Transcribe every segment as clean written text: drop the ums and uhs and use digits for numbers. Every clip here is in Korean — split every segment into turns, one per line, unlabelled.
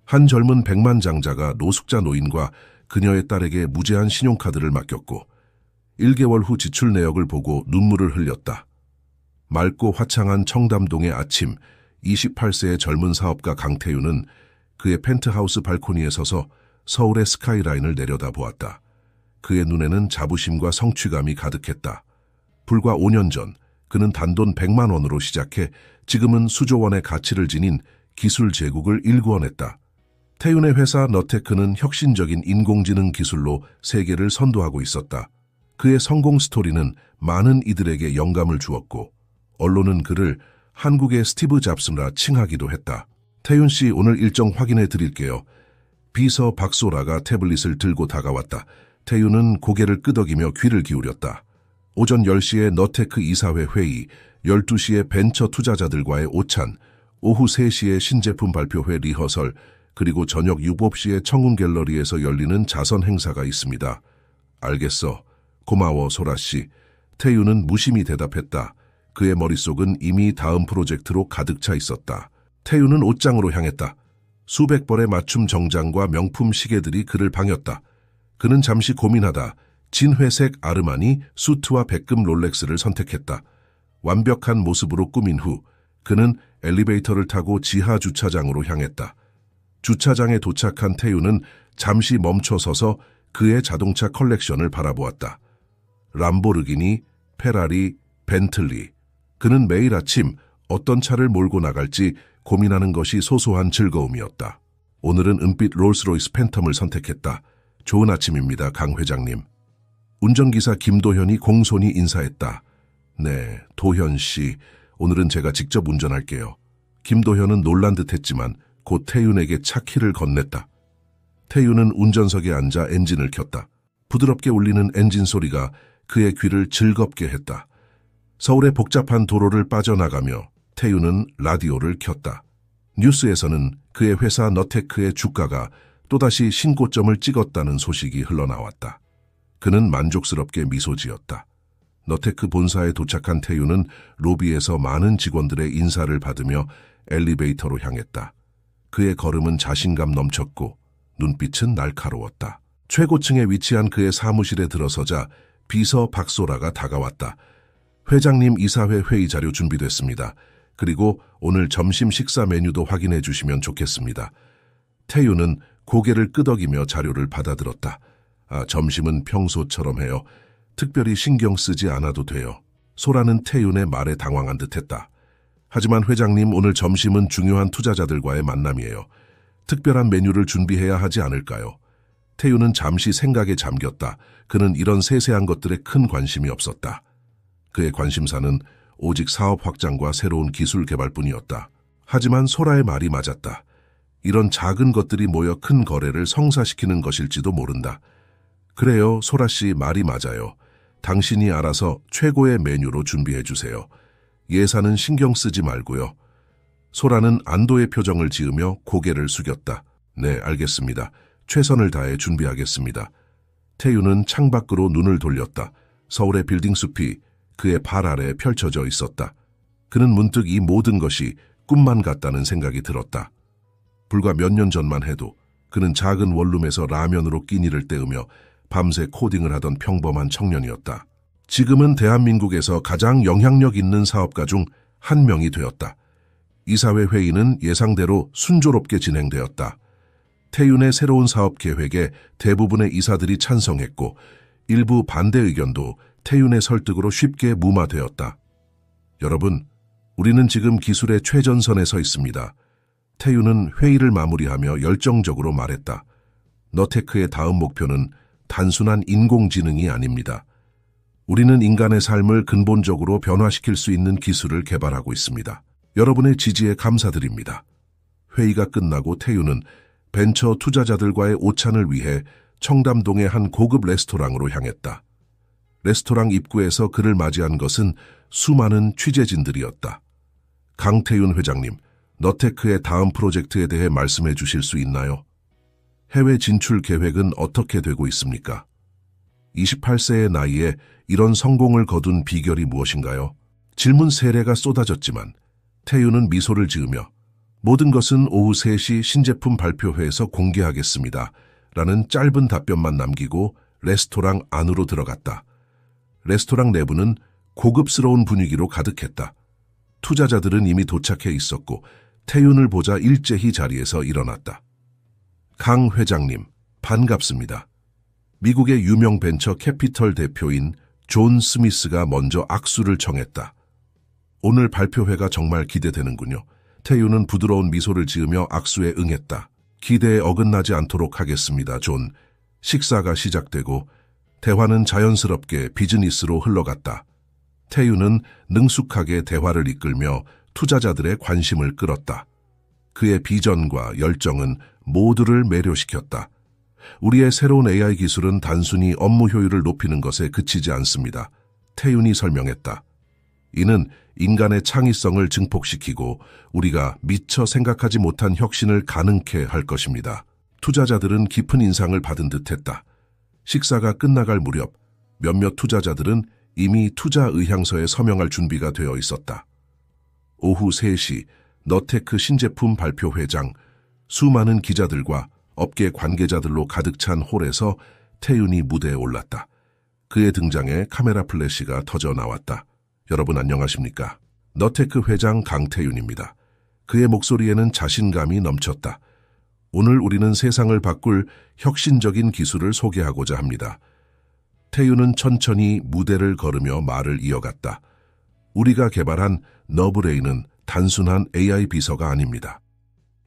한 젊은 백만장자가 노숙자 노인과 그녀의 딸에게 무제한 신용카드를 맡겼고 1개월 후 지출 내역을 보고 눈물을 흘렸다. 맑고 화창한 청담동의 아침, 28세의 젊은 사업가 강태윤은 그의 펜트하우스 발코니에 서서 서울의 스카이라인을 내려다보았다. 그의 눈에는 자부심과 성취감이 가득했다. 불과 5년 전 그는 단돈 100만 원으로 시작해 지금은 수조 원의 가치를 지닌 기술 제국을 일구어냈다. 태윤의 회사 너테크는 혁신적인 인공지능 기술로 세계를 선도하고 있었다. 그의 성공 스토리는 많은 이들에게 영감을 주었고 언론은 그를 한국의 스티브 잡스라 칭하기도 했다. 태윤 씨, 오늘 일정 확인해 드릴게요. 비서 박소라가 태블릿을 들고 다가왔다. 태윤은 고개를 끄덕이며 귀를 기울였다. 오전 10시에 너테크 이사회 회의, 12시에 벤처 투자자들과의 오찬, 오후 3시에 신제품 발표회 리허설, 그리고 저녁 7시에 청운갤러리에서 열리는 자선 행사가 있습니다. 알겠어. 고마워, 소라 씨. 태윤은 무심히 대답했다. 그의 머릿속은 이미 다음 프로젝트로 가득 차 있었다. 태윤은 옷장으로 향했다. 수백 벌의 맞춤 정장과 명품 시계들이 그를 방했다. 그는 잠시 고민하다 진회색 아르마니 수트와 백금 롤렉스를 선택했다. 완벽한 모습으로 꾸민 후 그는 엘리베이터를 타고 지하 주차장으로 향했다. 주차장에 도착한 태윤은 잠시 멈춰서서 그의 자동차 컬렉션을 바라보았다. 람보르기니, 페라리, 벤틀리. 그는 매일 아침 어떤 차를 몰고 나갈지 고민하는 것이 소소한 즐거움이었다. 오늘은 은빛 롤스로이스 팬텀을 선택했다. 좋은 아침입니다, 강 회장님. 운전기사 김도현이 공손히 인사했다. 네, 도현 씨. 오늘은 제가 직접 운전할게요. 김도현은 놀란 듯했지만 곧 태윤에게 차 키를 건넸다. 태윤은 운전석에 앉아 엔진을 켰다. 부드럽게 울리는 엔진 소리가 그의 귀를 즐겁게 했다. 서울의 복잡한 도로를 빠져나가며 태윤은 라디오를 켰다. 뉴스에서는 그의 회사 너테크의 주가가 또다시 신고점을 찍었다는 소식이 흘러나왔다. 그는 만족스럽게 미소 지었다. 너테크 본사에 도착한 태윤은 로비에서 많은 직원들의 인사를 받으며 엘리베이터로 향했다. 그의 걸음은 자신감 넘쳤고 눈빛은 날카로웠다. 최고층에 위치한 그의 사무실에 들어서자 비서 박소라가 다가왔다. 회장님, 이사회 회의 자료 준비됐습니다. 그리고 오늘 점심 식사 메뉴도 확인해 주시면 좋겠습니다. 태윤은 고개를 끄덕이며 자료를 받아들었다. 점심은 평소처럼 해요. 특별히 신경 쓰지 않아도 돼요. 소라는 태윤의 말에 당황한 듯했다. 하지만 회장님, 오늘 점심은 중요한 투자자들과의 만남이에요. 특별한 메뉴를 준비해야 하지 않을까요? 태윤은 잠시 생각에 잠겼다. 그는 이런 세세한 것들에 큰 관심이 없었다. 그의 관심사는 오직 사업 확장과 새로운 기술 개발뿐이었다. 하지만 소라의 말이 맞았다. 이런 작은 것들이 모여 큰 거래를 성사시키는 것일지도 모른다. 그래요, 소라 씨 말이 맞아요. 당신이 알아서 최고의 메뉴로 준비해 주세요. 예산은 신경 쓰지 말고요. 소라는 안도의 표정을 지으며 고개를 숙였다. 네, 알겠습니다. 최선을 다해 준비하겠습니다. 태윤은 창밖으로 눈을 돌렸다. 서울의 빌딩 숲이 그의 발 아래에 펼쳐져 있었다. 그는 문득 이 모든 것이 꿈만 같다는 생각이 들었다. 불과 몇 년 전만 해도 그는 작은 원룸에서 라면으로 끼니를 때우며 밤새 코딩을 하던 평범한 청년이었다. 지금은 대한민국에서 가장 영향력 있는 사업가 중 한 명이 되었다. 이사회 회의는 예상대로 순조롭게 진행되었다. 태윤의 새로운 사업 계획에 대부분의 이사들이 찬성했고 일부 반대 의견도 태윤의 설득으로 쉽게 무마되었다. 여러분, 우리는 지금 기술의 최전선에 서 있습니다. 태윤은 회의를 마무리하며 열정적으로 말했다. 너테크의 다음 목표는 단순한 인공지능이 아닙니다. 우리는 인간의 삶을 근본적으로 변화시킬 수 있는 기술을 개발하고 있습니다. 여러분의 지지에 감사드립니다. 회의가 끝나고 태윤은 벤처 투자자들과의 오찬을 위해 청담동의 한 고급 레스토랑으로 향했다. 레스토랑 입구에서 그를 맞이한 것은 수많은 취재진들이었다. 강태윤 회장님, 너테크의 다음 프로젝트에 대해 말씀해 주실 수 있나요? 해외 진출 계획은 어떻게 되고 있습니까? 28세의 나이에 이런 성공을 거둔 비결이 무엇인가요? 질문 세례가 쏟아졌지만 태윤은 미소를 지으며 모든 것은 오후 3시 신제품 발표회에서 공개하겠습니다. 라는 짧은 답변만 남기고 레스토랑 안으로 들어갔다. 레스토랑 내부는 고급스러운 분위기로 가득했다. 투자자들은 이미 도착해 있었고 태윤을 보자 일제히 자리에서 일어났다. 강 회장님, 반갑습니다. 미국의 유명 벤처 캐피털 대표인 존 스미스가 먼저 악수를 청했다. 오늘 발표회가 정말 기대되는군요. 태윤은 부드러운 미소를 지으며 악수에 응했다. 기대에 어긋나지 않도록 하겠습니다, 존. 식사가 시작되고 대화는 자연스럽게 비즈니스로 흘러갔다. 태윤은 능숙하게 대화를 이끌며 투자자들의 관심을 끌었다. 그의 비전과 열정은 모두를 매료시켰다. 우리의 새로운 AI 기술은 단순히 업무 효율을 높이는 것에 그치지 않습니다. 태윤이 설명했다. 이는 인간의 창의성을 증폭시키고 우리가 미처 생각하지 못한 혁신을 가능케 할 것입니다. 투자자들은 깊은 인상을 받은 듯했다. 식사가 끝나갈 무렵 몇몇 투자자들은 이미 투자 의향서에 서명할 준비가 되어 있었다. 오후 3시 너테크 신제품 발표회장, 수많은 기자들과 업계 관계자들로 가득 찬 홀에서 태윤이 무대에 올랐다. 그의 등장에 카메라 플래시가 터져 나왔다. 여러분 안녕하십니까? 너테크 회장 강태윤입니다. 그의 목소리에는 자신감이 넘쳤다. 오늘 우리는 세상을 바꿀 혁신적인 기술을 소개하고자 합니다. 태윤은 천천히 무대를 걸으며 말을 이어갔다. 우리가 개발한 너브레인은 단순한 AI 비서가 아닙니다.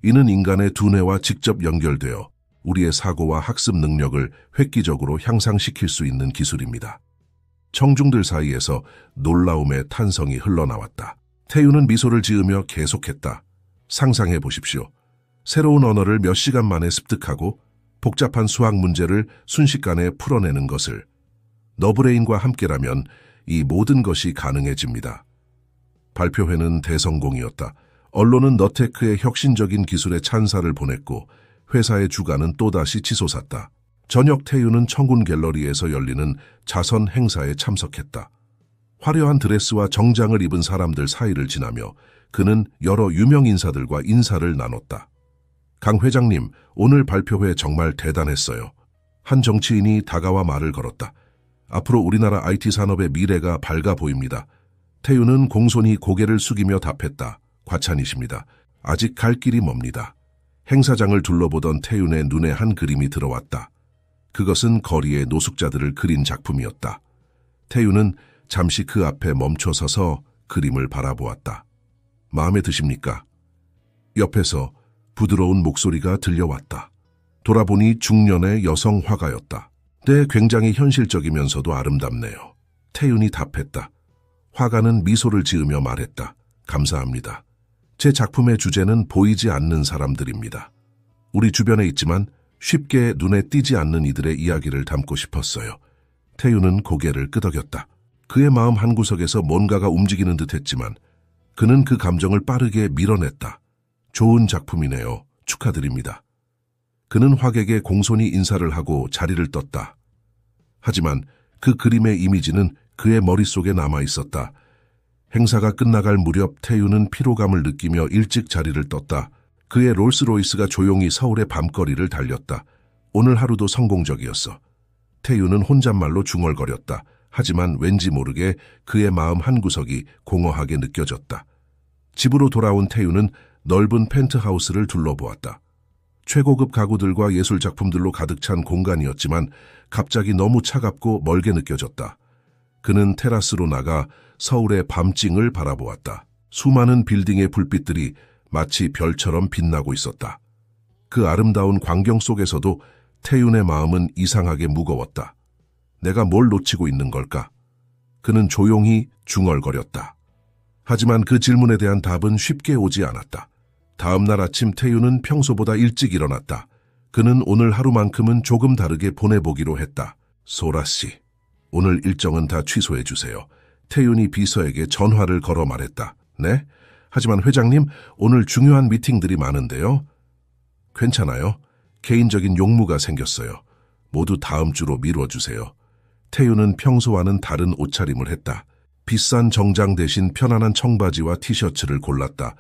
이는 인간의 두뇌와 직접 연결되어 우리의 사고와 학습 능력을 획기적으로 향상시킬 수 있는 기술입니다. 청중들 사이에서 놀라움의 탄성이 흘러나왔다. 태윤은 미소를 지으며 계속했다. 상상해 보십시오. 새로운 언어를 몇 시간 만에 습득하고 복잡한 수학 문제를 순식간에 풀어내는 것을. 너브레인과 함께라면 이 모든 것이 가능해집니다. 발표회는 대성공이었다. 언론은 너테크의 혁신적인 기술에 찬사를 보냈고 회사의 주가는 또다시 치솟았다. 저녁 태윤은 청군 갤러리에서 열리는 자선 행사에 참석했다. 화려한 드레스와 정장을 입은 사람들 사이를 지나며 그는 여러 유명 인사들과 인사를 나눴다. 강 회장님, 오늘 발표회 정말 대단했어요. 한 정치인이 다가와 말을 걸었다. 앞으로 우리나라 IT 산업의 미래가 밝아 보입니다. 태윤은 공손히 고개를 숙이며 답했다. 과찬이십니다. 아직 갈 길이 멉니다. 행사장을 둘러보던 태윤의 눈에 한 그림이 들어왔다. 그것은 거리의 노숙자들을 그린 작품이었다. 태윤은 잠시 그 앞에 멈춰 서서 그림을 바라보았다. 마음에 드십니까? 옆에서 부드러운 목소리가 들려왔다. 돌아보니 중년의 여성 화가였다. 네, 굉장히 현실적이면서도 아름답네요. 태윤이 답했다. 화가는 미소를 지으며 말했다. 감사합니다. 제 작품의 주제는 보이지 않는 사람들입니다. 우리 주변에 있지만 쉽게 눈에 띄지 않는 이들의 이야기를 담고 싶었어요. 태윤은 고개를 끄덕였다. 그의 마음 한구석에서 뭔가가 움직이는 듯했지만 그는 그 감정을 빠르게 밀어냈다. 좋은 작품이네요. 축하드립니다. 그는 화객에 공손히 인사를 하고 자리를 떴다. 하지만 그 그림의 이미지는 그의 머릿속에 남아 있었다. 행사가 끝나갈 무렵 태윤은 피로감을 느끼며 일찍 자리를 떴다. 그의 롤스로이스가 조용히 서울의 밤거리를 달렸다. 오늘 하루도 성공적이었어. 태윤은 혼잣말로 중얼거렸다. 하지만 왠지 모르게 그의 마음 한구석이 공허하게 느껴졌다. 집으로 돌아온 태윤은 넓은 펜트하우스를 둘러보았다. 최고급 가구들과 예술작품들로 가득 찬 공간이었지만 갑자기 너무 차갑고 멀게 느껴졌다. 그는 테라스로 나가 서울의 밤징을 바라보았다. 수많은 빌딩의 불빛들이 마치 별처럼 빛나고 있었다. 그 아름다운 광경 속에서도 태윤의 마음은 이상하게 무거웠다. 내가 뭘 놓치고 있는 걸까? 그는 조용히 중얼거렸다. 하지만 그 질문에 대한 답은 쉽게 오지 않았다. 다음 날 아침 태윤은 평소보다 일찍 일어났다. 그는 오늘 하루만큼은 조금 다르게 보내보기로 했다. 소라 씨, 오늘 일정은 다 취소해 주세요. 태윤이 비서에게 전화를 걸어 말했다. 네? 하지만 회장님, 오늘 중요한 미팅들이 많은데요. 괜찮아요. 개인적인 용무가 생겼어요. 모두 다음 주로 미뤄주세요. 태윤은 평소와는 다른 옷차림을 했다. 비싼 정장 대신 편안한 청바지와 티셔츠를 골랐다.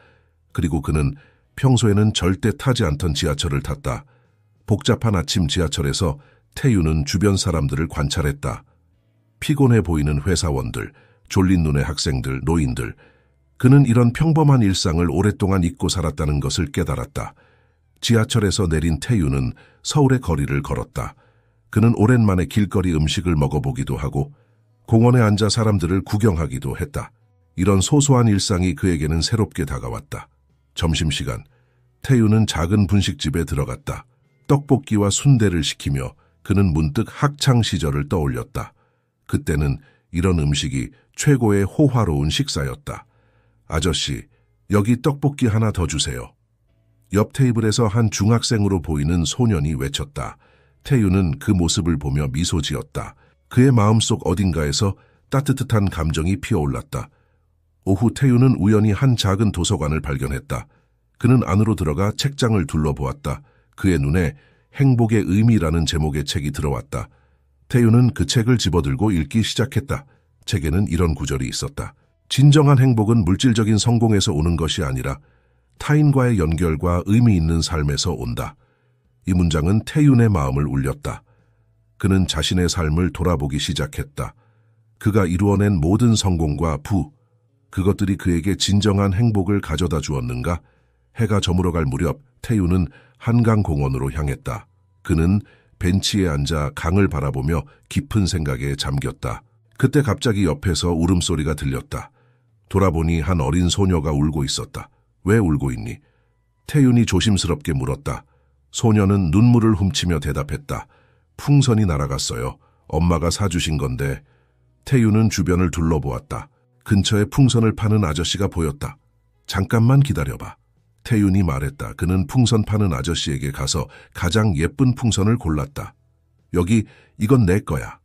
그리고 그는 평소에는 절대 타지 않던 지하철을 탔다. 복잡한 아침 지하철에서 태유는 주변 사람들을 관찰했다. 피곤해 보이는 회사원들, 졸린 눈의 학생들, 노인들. 그는 이런 평범한 일상을 오랫동안 잊고 살았다는 것을 깨달았다. 지하철에서 내린 태유는 서울의 거리를 걸었다. 그는 오랜만에 길거리 음식을 먹어보기도 하고 공원에 앉아 사람들을 구경하기도 했다. 이런 소소한 일상이 그에게는 새롭게 다가왔다. 점심시간, 태유는 작은 분식집에 들어갔다. 떡볶이와 순대를 시키며 그는 문득 학창 시절을 떠올렸다. 그때는 이런 음식이 최고의 호화로운 식사였다. 아저씨, 여기 떡볶이 하나 더 주세요. 옆 테이블에서 한 중학생으로 보이는 소년이 외쳤다. 태유는 그 모습을 보며 미소 지었다. 그의 마음속 어딘가에서 따뜻한 감정이 피어올랐다. 오후 태유는 우연히 한 작은 도서관을 발견했다. 그는 안으로 들어가 책장을 둘러보았다. 그의 눈에 행복의 의미라는 제목의 책이 들어왔다. 태유는 그 책을 집어들고 읽기 시작했다. 책에는 이런 구절이 있었다. 진정한 행복은 물질적인 성공에서 오는 것이 아니라 타인과의 연결과 의미 있는 삶에서 온다. 이 문장은 태윤의 마음을 울렸다. 그는 자신의 삶을 돌아보기 시작했다. 그가 이루어낸 모든 성공과 그것들이 그에게 진정한 행복을 가져다 주었는가? 해가 저물어갈 무렵 태윤은 한강공원으로 향했다. 그는 벤치에 앉아 강을 바라보며 깊은 생각에 잠겼다. 그때 갑자기 옆에서 울음소리가 들렸다. 돌아보니 한 어린 소녀가 울고 있었다. 왜 울고 있니? 태윤이 조심스럽게 물었다. 소녀는 눈물을 훔치며 대답했다. 풍선이 날아갔어요. 엄마가 사주신 건데. 태윤은 주변을 둘러보았다. 근처에 풍선을 파는 아저씨가 보였다. 잠깐만 기다려봐. 태윤이 말했다. 그는 풍선 파는 아저씨에게 가서 가장 예쁜 풍선을 골랐다. 여기, 이건 내 거야.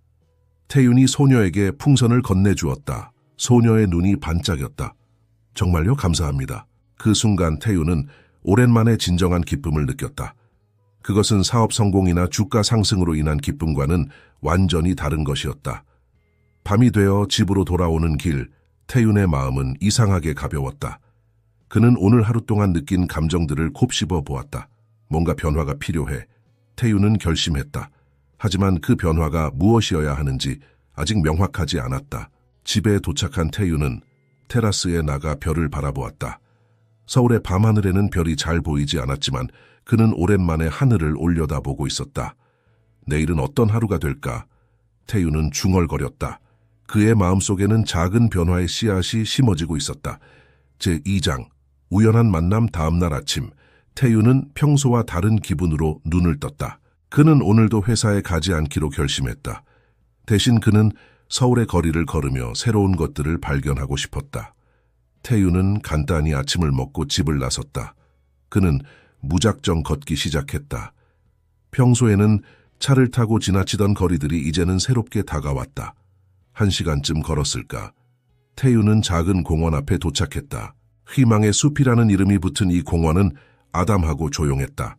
태윤이 소녀에게 풍선을 건네주었다. 소녀의 눈이 반짝였다. 정말요? 감사합니다. 그 순간 태윤은 오랜만에 진정한 기쁨을 느꼈다. 그것은 사업 성공이나 주가 상승으로 인한 기쁨과는 완전히 다른 것이었다. 밤이 되어 집으로 돌아오는 길, 태윤의 마음은 이상하게 가벼웠다. 그는 오늘 하루 동안 느낀 감정들을 곱씹어 보았다. 뭔가 변화가 필요해. 태윤은 결심했다. 하지만 그 변화가 무엇이어야 하는지 아직 명확하지 않았다. 집에 도착한 태윤은 테라스에 나가 별을 바라보았다. 서울의 밤하늘에는 별이 잘 보이지 않았지만 그는 오랜만에 하늘을 올려다보고 있었다. 내일은 어떤 하루가 될까? 태윤은 중얼거렸다. 그의 마음속에는 작은 변화의 씨앗이 심어지고 있었다. 제2장, 우연한 만남 다음날 아침, 태윤은 평소와 다른 기분으로 눈을 떴다. 그는 오늘도 회사에 가지 않기로 결심했다. 대신 그는 서울의 거리를 걸으며 새로운 것들을 발견하고 싶었다. 태윤은 간단히 아침을 먹고 집을 나섰다. 그는 무작정 걷기 시작했다. 평소에는 차를 타고 지나치던 거리들이 이제는 새롭게 다가왔다. 1시간쯤 걸었을까? 태윤은 작은 공원 앞에 도착했다. 희망의 숲이라는 이름이 붙은 이 공원은 아담하고 조용했다.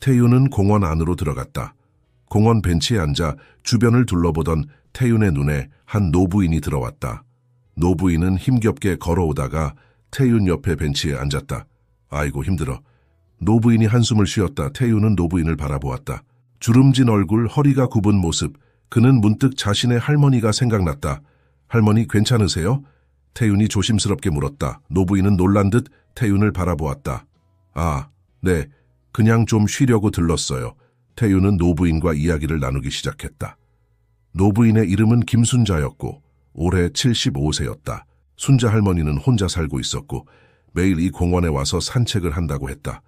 태윤은 공원 안으로 들어갔다. 공원 벤치에 앉아 주변을 둘러보던 태윤의 눈에 한 노부인이 들어왔다. 노부인은 힘겹게 걸어오다가 태윤 옆에 벤치에 앉았다. 아이고 힘들어. 노부인이 한숨을 쉬었다. 태윤은 노부인을 바라보았다. 주름진 얼굴, 허리가 굽은 모습. 그는 문득 자신의 할머니가 생각났다. 할머니 괜찮으세요? 태윤이 조심스럽게 물었다. 노부인은 놀란 듯 태윤을 바라보았다. 아, 네. 그냥 좀 쉬려고 들렀어요. 태윤은 노부인과 이야기를 나누기 시작했다. 노부인의 이름은 김순자였고 올해 75세였다. 순자 할머니는 혼자 살고 있었고 매일 이 공원에 와서 산책을 한다고 했다.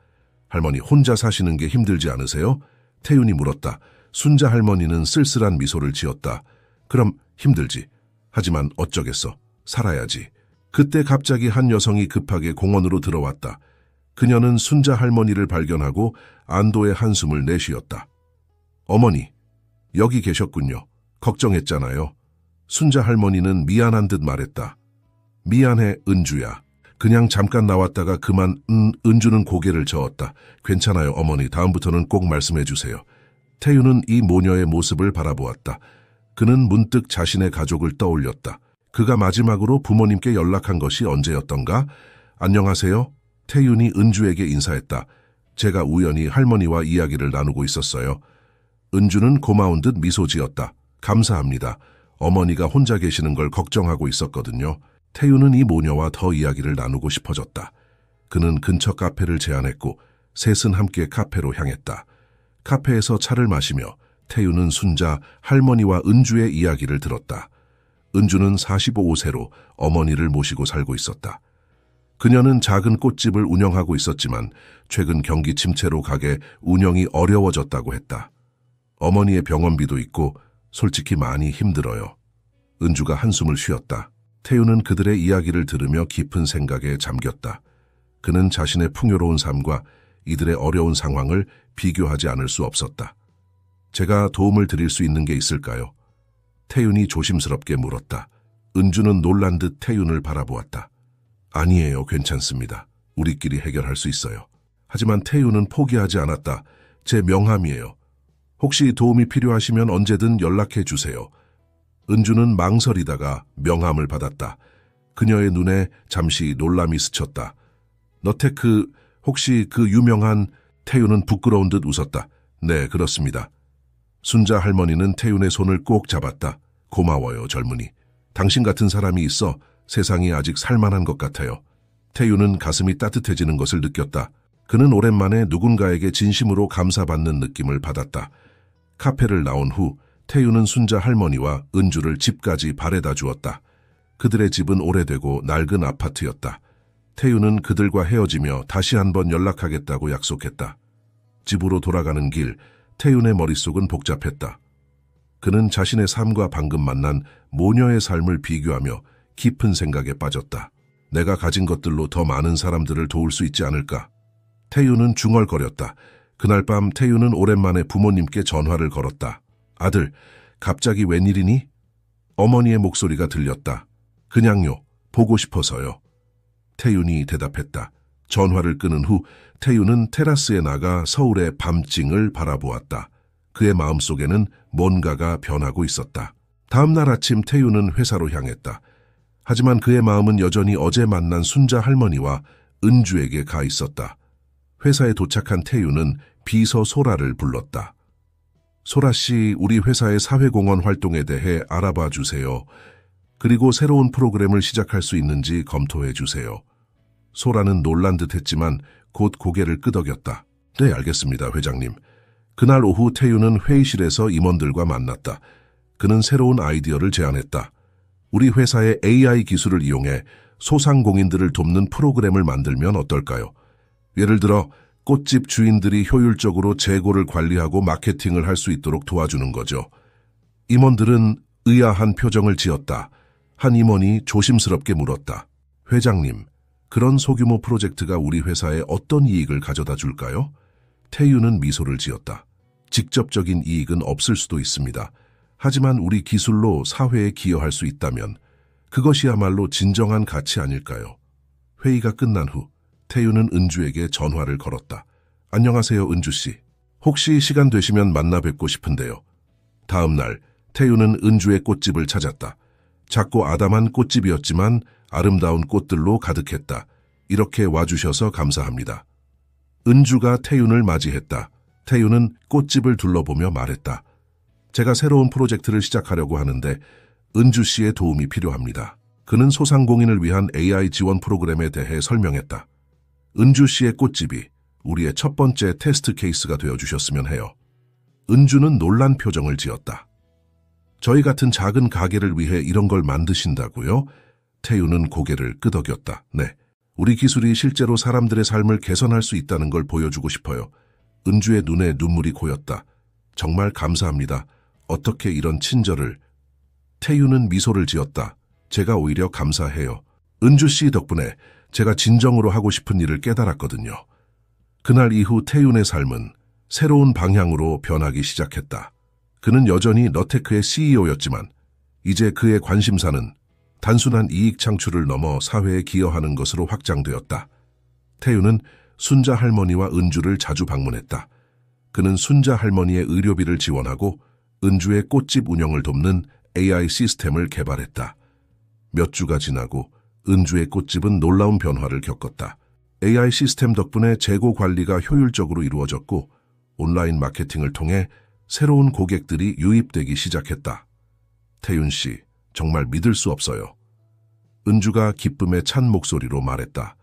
할머니 혼자 사시는 게 힘들지 않으세요? 태윤이 물었다. 순자 할머니는 쓸쓸한 미소를 지었다. 그럼 힘들지. 하지만 어쩌겠어. 살아야지. 그때 갑자기 한 여성이 급하게 공원으로 들어왔다. 그녀는 순자 할머니를 발견하고 안도의 한숨을 내쉬었다. 어머니, 여기 계셨군요. 걱정했잖아요. 순자 할머니는 미안한 듯 말했다. 미안해, 은주야. 그냥 잠깐 나왔다가 그만. 은주는 고개를 저었다. 괜찮아요, 어머니. 다음부터는 꼭 말씀해 주세요. 태윤은 이 모녀의 모습을 바라보았다. 그는 문득 자신의 가족을 떠올렸다. 그가 마지막으로 부모님께 연락한 것이 언제였던가? 안녕하세요. 태윤이 은주에게 인사했다. 제가 우연히 할머니와 이야기를 나누고 있었어요. 은주는 고마운 듯 미소 지었다. 감사합니다. 어머니가 혼자 계시는 걸 걱정하고 있었거든요. 태윤은 이 모녀와 더 이야기를 나누고 싶어졌다. 그는 근처 카페를 제안했고 셋은 함께 카페로 향했다. 카페에서 차를 마시며 태윤은 순자, 할머니와 은주의 이야기를 들었다. 은주는 45세로 어머니를 모시고 살고 있었다. 그녀는 작은 꽃집을 운영하고 있었지만 최근 경기 침체로 가게 운영이 어려워졌다고 했다. 어머니의 병원비도 있고 솔직히 많이 힘들어요. 은주가 한숨을 쉬었다. 태윤은 그들의 이야기를 들으며 깊은 생각에 잠겼다. 그는 자신의 풍요로운 삶과 이들의 어려운 상황을 비교하지 않을 수 없었다. 제가 도움을 드릴 수 있는 게 있을까요? 태윤이 조심스럽게 물었다. 은주는 놀란 듯 태윤을 바라보았다. 아니에요, 괜찮습니다. 우리끼리 해결할 수 있어요. 하지만 태윤은 포기하지 않았다. 제 명함이에요. 혹시 도움이 필요하시면 언제든 연락해 주세요. 은주는 망설이다가 명함을 받았다. 그녀의 눈에 잠시 놀람이 스쳤다. 너테크, 혹시 그 유명한... 태윤은 부끄러운 듯 웃었다. 네, 그렇습니다. 순자 할머니는 태윤의 손을 꼭 잡았다. 고마워요, 젊은이. 당신 같은 사람이 있어 세상이 아직 살만한 것 같아요. 태윤은 가슴이 따뜻해지는 것을 느꼈다. 그는 오랜만에 누군가에게 진심으로 감사받는 느낌을 받았다. 카페를 나온 후 태윤은 순자 할머니와 은주를 집까지 바래다 주었다. 그들의 집은 오래되고 낡은 아파트였다. 태윤은 그들과 헤어지며 다시 한번 연락하겠다고 약속했다. 집으로 돌아가는 길, 태윤의 머릿속은 복잡했다. 그는 자신의 삶과 방금 만난 모녀의 삶을 비교하며 깊은 생각에 빠졌다. 내가 가진 것들로 더 많은 사람들을 도울 수 있지 않을까? 태윤은 중얼거렸다. 그날 밤 태윤은 오랜만에 부모님께 전화를 걸었다. 아들, 갑자기 웬일이니? 어머니의 목소리가 들렸다. 그냥요, 보고 싶어서요. 태윤이 대답했다. 전화를 끊은 후 태윤은 테라스에 나가 서울의 밤징을 바라보았다. 그의 마음속에는 뭔가가 변하고 있었다. 다음 날 아침 태윤은 회사로 향했다. 하지만 그의 마음은 여전히 어제 만난 순자 할머니와 은주에게 가 있었다. 회사에 도착한 태윤은 비서 소라를 불렀다. 소라 씨, 우리 회사의 사회공헌 활동에 대해 알아봐 주세요. 그리고 새로운 프로그램을 시작할 수 있는지 검토해 주세요. 소라는 놀란 듯 했지만 곧 고개를 끄덕였다. 네, 알겠습니다, 회장님. 그날 오후 태윤은 회의실에서 임원들과 만났다. 그는 새로운 아이디어를 제안했다. 우리 회사의 AI 기술을 이용해 소상공인들을 돕는 프로그램을 만들면 어떨까요? 예를 들어 꽃집 주인들이 효율적으로 재고를 관리하고 마케팅을 할 수 있도록 도와주는 거죠. 임원들은 의아한 표정을 지었다. 한 임원이 조심스럽게 물었다. 회장님, 그런 소규모 프로젝트가 우리 회사에 어떤 이익을 가져다 줄까요? 태윤은 미소를 지었다. 직접적인 이익은 없을 수도 있습니다. 하지만 우리 기술로 사회에 기여할 수 있다면 그것이야말로 진정한 가치 아닐까요? 회의가 끝난 후 태윤은 은주에게 전화를 걸었다. 안녕하세요, 은주씨. 혹시 시간 되시면 만나 뵙고 싶은데요. 다음 날 태윤은 은주의 꽃집을 찾았다. 작고 아담한 꽃집이었지만 아름다운 꽃들로 가득했다. 이렇게 와주셔서 감사합니다. 은주가 태윤을 맞이했다. 태윤은 꽃집을 둘러보며 말했다. 제가 새로운 프로젝트를 시작하려고 하는데 은주 씨의 도움이 필요합니다. 그는 소상공인을 위한 AI 지원 프로그램에 대해 설명했다. 은주 씨의 꽃집이 우리의 첫 번째 테스트 케이스가 되어주셨으면 해요. 은주는 놀란 표정을 지었다. 저희 같은 작은 가게를 위해 이런 걸 만드신다고요? 태윤은 고개를 끄덕였다. 네, 우리 기술이 실제로 사람들의 삶을 개선할 수 있다는 걸 보여주고 싶어요. 은주의 눈에 눈물이 고였다. 정말 감사합니다. 어떻게 이런 친절을... 태윤은 미소를 지었다. 제가 오히려 감사해요. 은주 씨 덕분에 제가 진정으로 하고 싶은 일을 깨달았거든요. 그날 이후 태윤의 삶은 새로운 방향으로 변하기 시작했다. 그는 여전히 너테크의 CEO였지만 이제 그의 관심사는 단순한 이익 창출을 넘어 사회에 기여하는 것으로 확장되었다. 태윤은 순자 할머니와 은주를 자주 방문했다. 그는 순자 할머니의 의료비를 지원하고 은주의 꽃집 운영을 돕는 AI 시스템을 개발했다. 몇 주가 지나고 은주의 꽃집은 놀라운 변화를 겪었다. AI 시스템 덕분에 재고 관리가 효율적으로 이루어졌고 온라인 마케팅을 통해 새로운 고객들이 유입되기 시작했다. 태윤 씨, 정말 믿을 수 없어요. 은주가 기쁨에 찬 목소리로 말했다.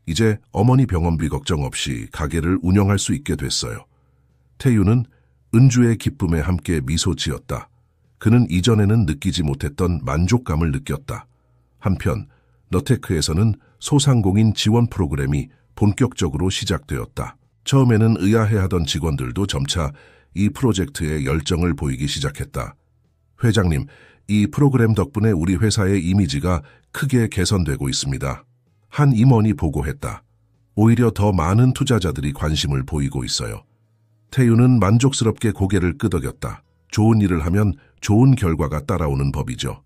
이제 어머니 병원비 걱정 없이 가게를 운영할 수 있게 됐어요. 태윤은 은주의 기쁨에 함께 미소 지었다. 그는 이전에는 느끼지 못했던 만족감을 느꼈다. 한편 너테크에서는 소상공인 지원 프로그램이 본격적으로 시작되었다. 처음에는 의아해하던 직원들도 점차 이 프로젝트에 열정을 보이기 시작했다. 회장님, 이 프로그램 덕분에 우리 회사의 이미지가 크게 개선되고 있습니다. 한 임원이 보고했다. 오히려 더 많은 투자자들이 관심을 보이고 있어요. 태윤은 만족스럽게 고개를 끄덕였다. 좋은 일을 하면 좋은 결과가 따라오는 법이죠.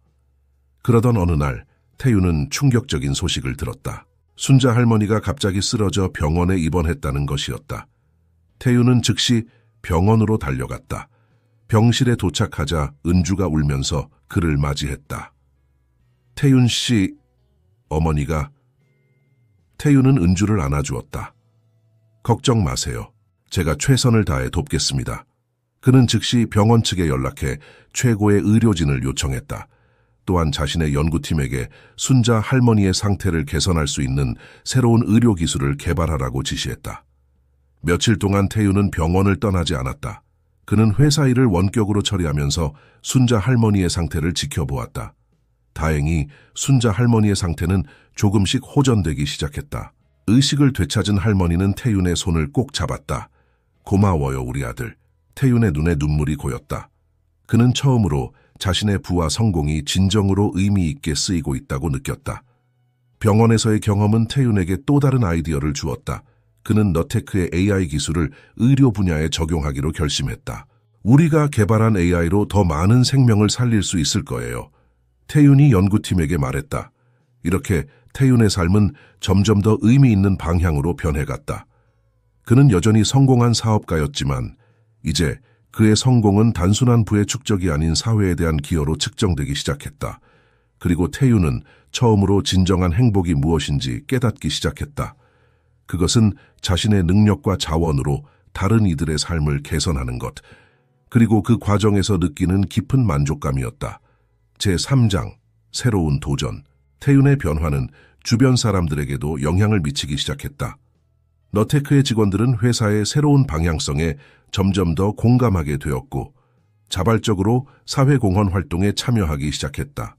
그러던 어느 날 태윤은 충격적인 소식을 들었다. 순자 할머니가 갑자기 쓰러져 병원에 입원했다는 것이었다. 태윤은 즉시 병원으로 달려갔다. 병실에 도착하자 은주가 울면서 그를 맞이했다. 태윤 씨, 어머니가. 태윤은 은주를 안아주었다. 걱정 마세요. 제가 최선을 다해 돕겠습니다. 그는 즉시 병원 측에 연락해 최고의 의료진을 요청했다. 또한 자신의 연구팀에게 순자 할머니의 상태를 개선할 수 있는 새로운 의료기술을 개발하라고 지시했다. 며칠 동안 태윤은 병원을 떠나지 않았다. 그는 회사 일을 원격으로 처리하면서 순자 할머니의 상태를 지켜보았다. 다행히 순자 할머니의 상태는 조금씩 호전되기 시작했다. 의식을 되찾은 할머니는 태윤의 손을 꼭 잡았다. 고마워요, 우리 아들. 태윤의 눈에 눈물이 고였다. 그는 처음으로 자신의 부와 성공이 진정으로 의미 있게 쓰이고 있다고 느꼈다. 병원에서의 경험은 태윤에게 또 다른 아이디어를 주었다. 그는 너테크의 AI 기술을 의료 분야에 적용하기로 결심했다. 우리가 개발한 AI로 더 많은 생명을 살릴 수 있을 거예요. 태윤이 연구팀에게 말했다. 이렇게 태윤의 삶은 점점 더 의미 있는 방향으로 변해갔다. 그는 여전히 성공한 사업가였지만 이제 그의 성공은 단순한 부의 축적이 아닌 사회에 대한 기여로 측정되기 시작했다. 그리고 태윤은 처음으로 진정한 행복이 무엇인지 깨닫기 시작했다. 그것은 자신의 능력과 자원으로 다른 이들의 삶을 개선하는 것, 그리고 그 과정에서 느끼는 깊은 만족감이었다. 제3장, 새로운 도전. 태윤의 변화는 주변 사람들에게도 영향을 미치기 시작했다. 너테크의 직원들은 회사의 새로운 방향성에 점점 더 공감하게 되었고 자발적으로 사회공헌 활동에 참여하기 시작했다.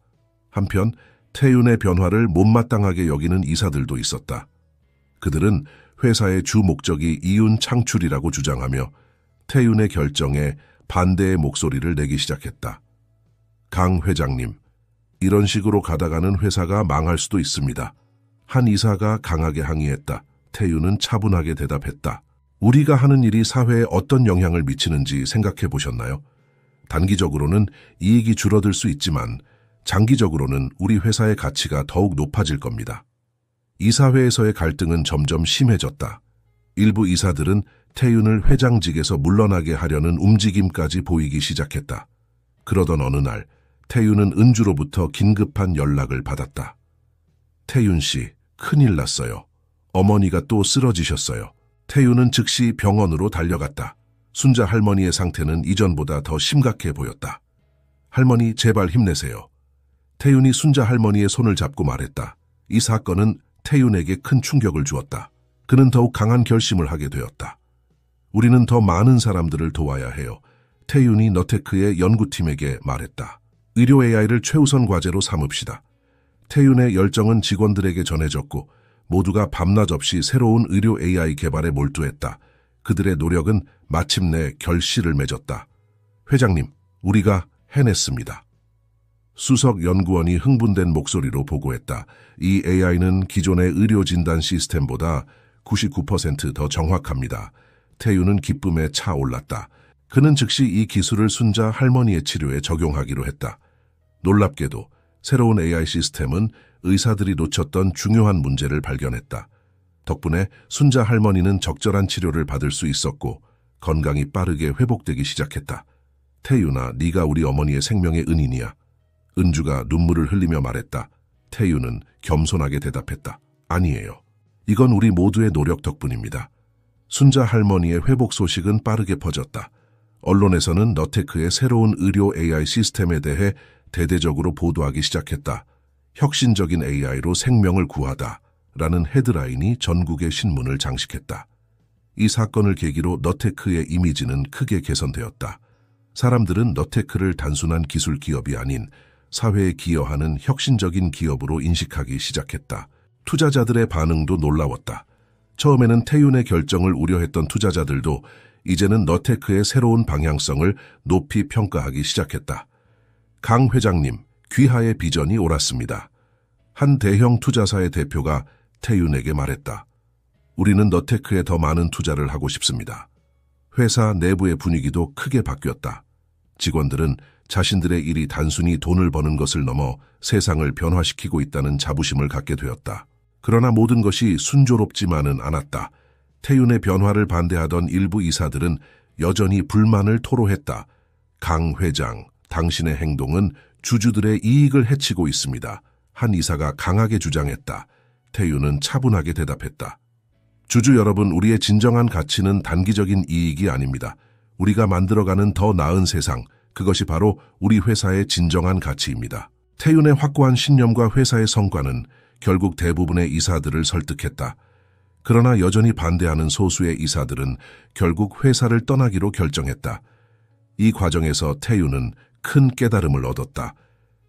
한편 태윤의 변화를 못마땅하게 여기는 이사들도 있었다. 그들은 회사의 주 목적이 이윤 창출이라고 주장하며 태윤의 결정에 반대의 목소리를 내기 시작했다. 강 회장님, 이런 식으로 가다가는 회사가 망할 수도 있습니다. 한 이사가 강하게 항의했다. 태윤은 차분하게 대답했다. 우리가 하는 일이 사회에 어떤 영향을 미치는지 생각해 보셨나요? 단기적으로는 이익이 줄어들 수 있지만 장기적으로는 우리 회사의 가치가 더욱 높아질 겁니다. 이사회에서의 갈등은 점점 심해졌다. 일부 이사들은 태윤을 회장직에서 물러나게 하려는 움직임까지 보이기 시작했다. 그러던 어느 날 태윤은 은주로부터 긴급한 연락을 받았다. 태윤 씨, 큰일 났어요. 어머니가 또 쓰러지셨어요. 태윤은 즉시 병원으로 달려갔다. 순자 할머니의 상태는 이전보다 더 심각해 보였다. 할머니, 제발 힘내세요. 태윤이 순자 할머니의 손을 잡고 말했다. 이 사건은 태윤에게 큰 충격을 주었다. 그는 더욱 강한 결심을 하게 되었다. 우리는 더 많은 사람들을 도와야 해요. 태윤이 너테크의 연구팀에게 말했다. 의료 AI를 최우선 과제로 삼읍시다. 태윤의 열정은 직원들에게 전해졌고 모두가 밤낮 없이 새로운 의료 AI 개발에 몰두했다. 그들의 노력은 마침내 결실을 맺었다. 회장님, 우리가 해냈습니다. 수석 연구원이 흥분된 목소리로 보고했다. 이 AI는 기존의 의료 진단 시스템보다 99% 더 정확합니다. 태윤은 기쁨에 차올랐다. 그는 즉시 이 기술을 순자 할머니의 치료에 적용하기로 했다. 놀랍게도 새로운 AI 시스템은 의사들이 놓쳤던 중요한 문제를 발견했다. 덕분에 순자 할머니는 적절한 치료를 받을 수 있었고 건강이 빠르게 회복되기 시작했다. 태윤아, 네가 우리 어머니의 생명의 은인이야. 은주가 눈물을 흘리며 말했다. 태윤은 겸손하게 대답했다. 아니에요. 이건 우리 모두의 노력 덕분입니다. 순자 할머니의 회복 소식은 빠르게 퍼졌다. 언론에서는 너테크의 새로운 의료 AI 시스템에 대해 대대적으로 보도하기 시작했다. 혁신적인 AI로 생명을 구하다 라는 헤드라인이 전국의 신문을 장식했다. 이 사건을 계기로 너테크의 이미지는 크게 개선되었다. 사람들은 너테크를 단순한 기술 기업이 아닌 사회에 기여하는 혁신적인 기업으로 인식하기 시작했다. 투자자들의 반응도 놀라웠다. 처음에는 태윤의 결정을 우려했던 투자자들도 이제는 너테크의 새로운 방향성을 높이 평가하기 시작했다. 강 회장님, 귀하의 비전이 옳았습니다. 한 대형 투자사의 대표가 태윤에게 말했다. 우리는 너테크에 더 많은 투자를 하고 싶습니다. 회사 내부의 분위기도 크게 바뀌었다. 직원들은 자신들의 일이 단순히 돈을 버는 것을 넘어 세상을 변화시키고 있다는 자부심을 갖게 되었다. 그러나 모든 것이 순조롭지만은 않았다. 태윤의 변화를 반대하던 일부 이사들은 여전히 불만을 토로했다. 강 회장, 당신의 행동은 주주들의 이익을 해치고 있습니다. 한 이사가 강하게 주장했다. 태윤은 차분하게 대답했다. 주주 여러분, 우리의 진정한 가치는 단기적인 이익이 아닙니다. 우리가 만들어가는 더 나은 세상, 그것이 바로 우리 회사의 진정한 가치입니다. 태윤의 확고한 신념과 회사의 성과는 결국 대부분의 이사들을 설득했다. 그러나 여전히 반대하는 소수의 이사들은 결국 회사를 떠나기로 결정했다. 이 과정에서 태윤은 큰 깨달음을 얻었다.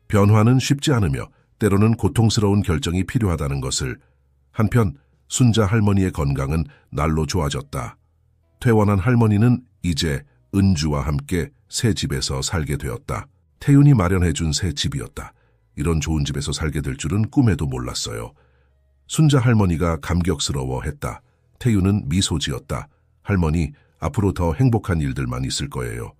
변화는 쉽지 않으며 때로는 고통스러운 결정이 필요하다는 것을. 한편 순자 할머니의 건강은 날로 좋아졌다. 퇴원한 할머니는 이제 은주와 함께 새 집에서 살게 되었다. 태윤이 마련해준 새 집이었다. 이런 좋은 집에서 살게 될 줄은 꿈에도 몰랐어요. 순자 할머니가 감격스러워했다. 태윤은 미소 지었다. 할머니, 앞으로 더 행복한 일들만 있을 거예요.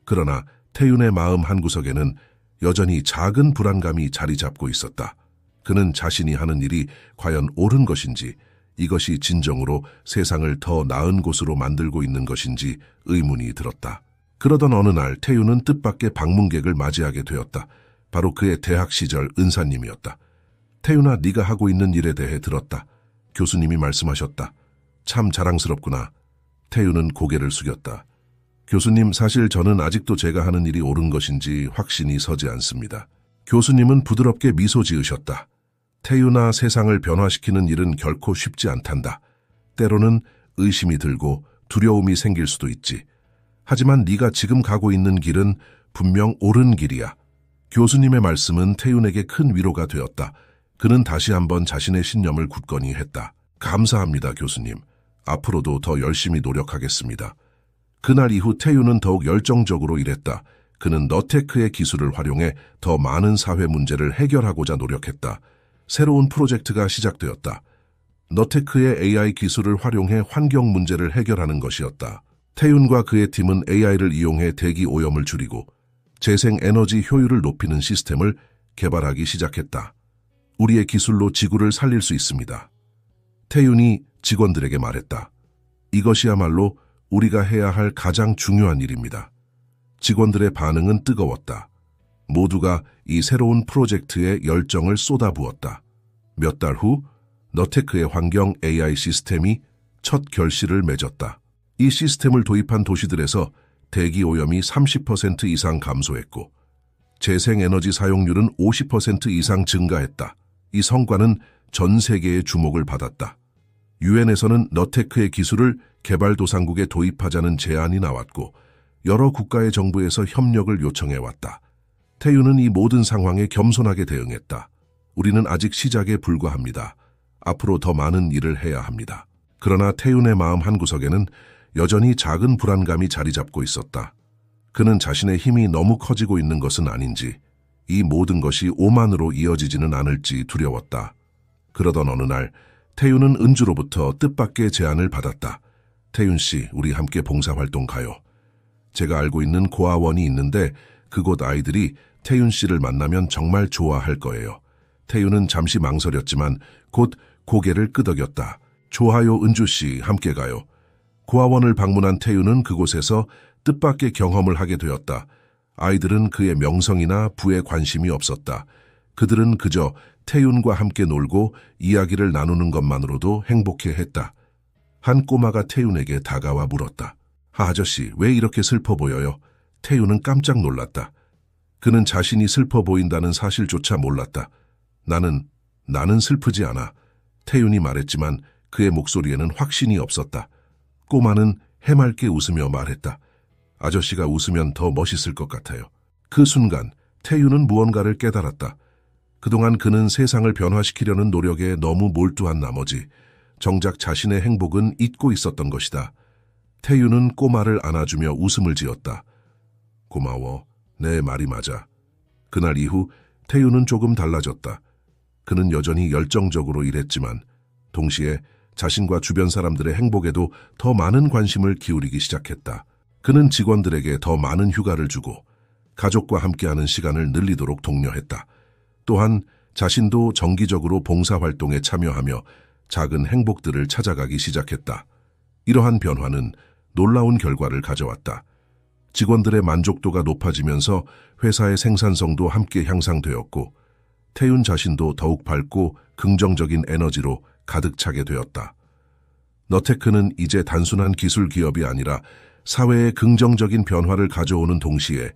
그러나 태윤의 마음 한구석에는 여전히 작은 불안감이 자리 잡고 있었다. 그는 자신이 하는 일이 과연 옳은 것인지, 이것이 진정으로 세상을 더 나은 곳으로 만들고 있는 것인지 의문이 들었다. 그러던 어느 날 태윤은 뜻밖의 방문객을 맞이하게 되었다. 바로 그의 대학 시절 은사님이었다. 태윤아, 네가 하고 있는 일에 대해 들었다. 교수님이 말씀하셨다. 참 자랑스럽구나. 태윤은 고개를 숙였다. 교수님, 사실 저는 아직도 제가 하는 일이 옳은 것인지 확신이 서지 않습니다. 교수님은 부드럽게 미소 지으셨다. 태윤아, 세상을 변화시키는 일은 결코 쉽지 않단다. 때로는 의심이 들고 두려움이 생길 수도 있지. 하지만 네가 지금 가고 있는 길은 분명 옳은 길이야. 교수님의 말씀은 태윤에게 큰 위로가 되었다. 그는 다시 한번 자신의 신념을 굳건히 했다. 감사합니다, 교수님. 앞으로도 더 열심히 노력하겠습니다. 그날 이후 태윤은 더욱 열정적으로 일했다. 그는 너테크의 기술을 활용해 더 많은 사회 문제를 해결하고자 노력했다. 새로운 프로젝트가 시작되었다. 너테크의 AI 기술을 활용해 환경 문제를 해결하는 것이었다. 태윤과 그의 팀은 AI를 이용해 대기 오염을 줄이고 재생에너지 효율을 높이는 시스템을 개발하기 시작했다. 우리의 기술로 지구를 살릴 수 있습니다. 태윤이 직원들에게 말했다. 이것이야말로 우리가 해야 할 가장 중요한 일입니다. 직원들의 반응은 뜨거웠다. 모두가 이 새로운 프로젝트에 열정을 쏟아부었다. 몇 달 후 너테크의 환경 AI 시스템이 첫 결실을 맺었다. 이 시스템을 도입한 도시들에서 대기 오염이 30% 이상 감소했고 재생에너지 사용률은 50% 이상 증가했다. 이 성과는 전 세계의 주목을 받았다. 유엔에서는 너테크의 기술을 개발도상국에 도입하자는 제안이 나왔고 여러 국가의 정부에서 협력을 요청해왔다. 태윤은 이 모든 상황에 겸손하게 대응했다. 우리는 아직 시작에 불과합니다. 앞으로 더 많은 일을 해야 합니다. 그러나 태윤의 마음 한구석에는 여전히 작은 불안감이 자리 잡고 있었다. 그는 자신의 힘이 너무 커지고 있는 것은 아닌지, 이 모든 것이 오만으로 이어지지는 않을지 두려웠다. 그러던 어느 날 태윤은 은주로부터 뜻밖의 제안을 받았다. 태윤 씨, 우리 함께 봉사활동 가요. 제가 알고 있는 고아원이 있는데 그곳 아이들이 태윤 씨를 만나면 정말 좋아할 거예요. 태윤은 잠시 망설였지만 곧 고개를 끄덕였다. 좋아요, 은주 씨, 함께 가요. 고아원을 방문한 태윤은 그곳에서 뜻밖의 경험을 하게 되었다. 아이들은 그의 명성이나 부에 관심이 없었다. 그들은 그저 태윤과 함께 놀고 이야기를 나누는 것만으로도 행복해했다. 한 꼬마가 태윤에게 다가와 물었다. 아저씨, 왜 이렇게 슬퍼 보여요? 태윤은 깜짝 놀랐다. 그는 자신이 슬퍼 보인다는 사실조차 몰랐다. 나는 슬프지 않아. 태윤이 말했지만 그의 목소리에는 확신이 없었다. 꼬마는 해맑게 웃으며 말했다. 아저씨가 웃으면 더 멋있을 것 같아요. 그 순간 태윤은 무언가를 깨달았다. 그동안 그는 세상을 변화시키려는 노력에 너무 몰두한 나머지 정작 자신의 행복은 잊고 있었던 것이다. 태윤은 꼬마를 안아주며 웃음을 지었다. 고마워. 내 말이 맞아. 그날 이후 태윤은 조금 달라졌다. 그는 여전히 열정적으로 일했지만 동시에 자신과 주변 사람들의 행복에도 더 많은 관심을 기울이기 시작했다. 그는 직원들에게 더 많은 휴가를 주고 가족과 함께하는 시간을 늘리도록 독려했다. 또한 자신도 정기적으로 봉사활동에 참여하며 작은 행복들을 찾아가기 시작했다. 이러한 변화는 놀라운 결과를 가져왔다. 직원들의 만족도가 높아지면서 회사의 생산성도 함께 향상되었고 태윤 자신도 더욱 밝고 긍정적인 에너지로 가득 차게 되었다. 너테크는 이제 단순한 기술 기업이 아니라 사회에 긍정적인 변화를 가져오는 동시에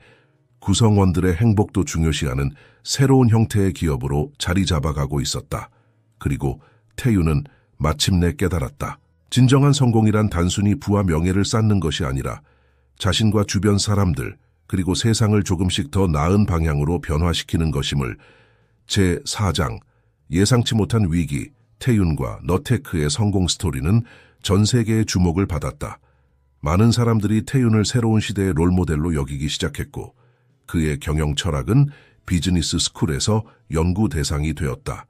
구성원들의 행복도 중요시하는 새로운 형태의 기업으로 자리 잡아가고 있었다. 그리고 태윤은 마침내 깨달았다. 진정한 성공이란 단순히 부와 명예를 쌓는 것이 아니라 자신과 주변 사람들 그리고 세상을 조금씩 더 나은 방향으로 변화시키는 것임을. 제4장 예상치 못한 위기, 태윤과 너테크의 성공 스토리는 전 세계의 주목을 받았다. 많은 사람들이 태윤을 새로운 시대의 롤모델로 여기기 시작했고 그의 경영 철학은 비즈니스 스쿨에서 연구 대상이 되었다.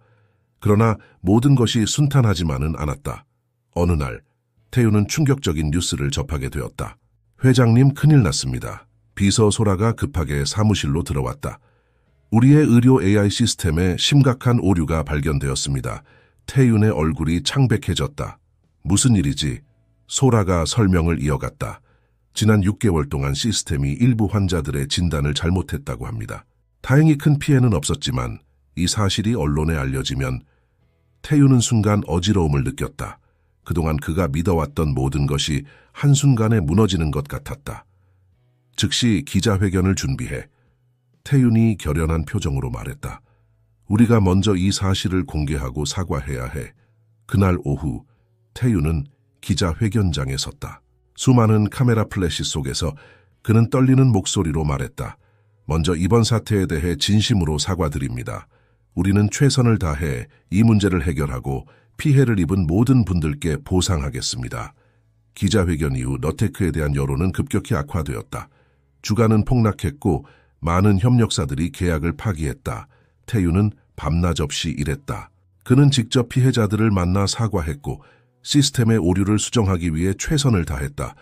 그러나 모든 것이 순탄하지만은 않았다. 어느 날 태윤은 충격적인 뉴스를 접하게 되었다. 회장님, 큰일 났습니다. 비서 소라가 급하게 사무실로 들어왔다. 우리의 의료 AI 시스템에 심각한 오류가 발견되었습니다. 태윤의 얼굴이 창백해졌다. 무슨 일이지? 소라가 설명을 이어갔다. 지난 6개월 동안 시스템이 일부 환자들의 진단을 잘못했다고 합니다. 다행히 큰 피해는 없었지만 이 사실이 언론에 알려지면 태윤은 순간 어지러움을 느꼈다. 그동안 그가 믿어왔던 모든 것이 한순간에 무너지는 것 같았다. 즉시 기자회견을 준비해. 태윤이 결연한 표정으로 말했다. 우리가 먼저 이 사실을 공개하고 사과해야 해. 그날 오후 태윤은 기자회견장에 섰다. 수많은 카메라 플래시 속에서 그는 떨리는 목소리로 말했다. 먼저 이번 사태에 대해 진심으로 사과드립니다. 우리는 최선을 다해 이 문제를 해결하고 피해를 입은 모든 분들께 보상하겠습니다. 기자회견 이후 너테크에 대한 여론은 급격히 악화되었다. 주가는 폭락했고 많은 협력사들이 계약을 파기했다. 태윤은 밤낮 없이 일했다. 그는 직접 피해자들을 만나 사과했고 시스템의 오류를 수정하기 위해 최선을 다했다.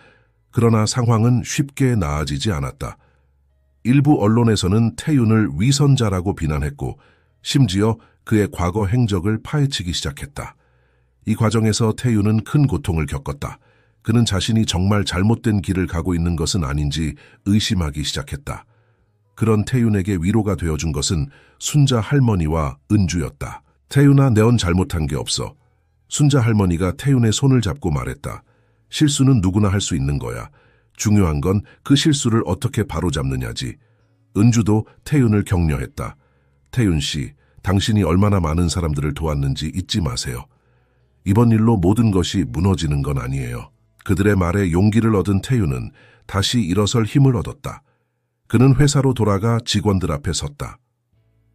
그러나 상황은 쉽게 나아지지 않았다. 일부 언론에서는 태윤을 위선자라고 비난했고 심지어 그의 과거 행적을 파헤치기 시작했다. 이 과정에서 태윤은 큰 고통을 겪었다. 그는 자신이 정말 잘못된 길을 가고 있는 것은 아닌지 의심하기 시작했다. 그런 태윤에게 위로가 되어준 것은 순자 할머니와 은주였다. 태윤아, 내언 잘못한 게 없어. 순자 할머니가 태윤의 손을 잡고 말했다. 실수는 누구나 할 수 있는 거야. 중요한 건 그 실수를 어떻게 바로잡느냐지. 은주도 태윤을 격려했다. 태윤 씨, 당신이 얼마나 많은 사람들을 도왔는지 잊지 마세요. 이번 일로 모든 것이 무너지는 건 아니에요. 그들의 말에 용기를 얻은 태윤은 다시 일어설 힘을 얻었다. 그는 회사로 돌아가 직원들 앞에 섰다.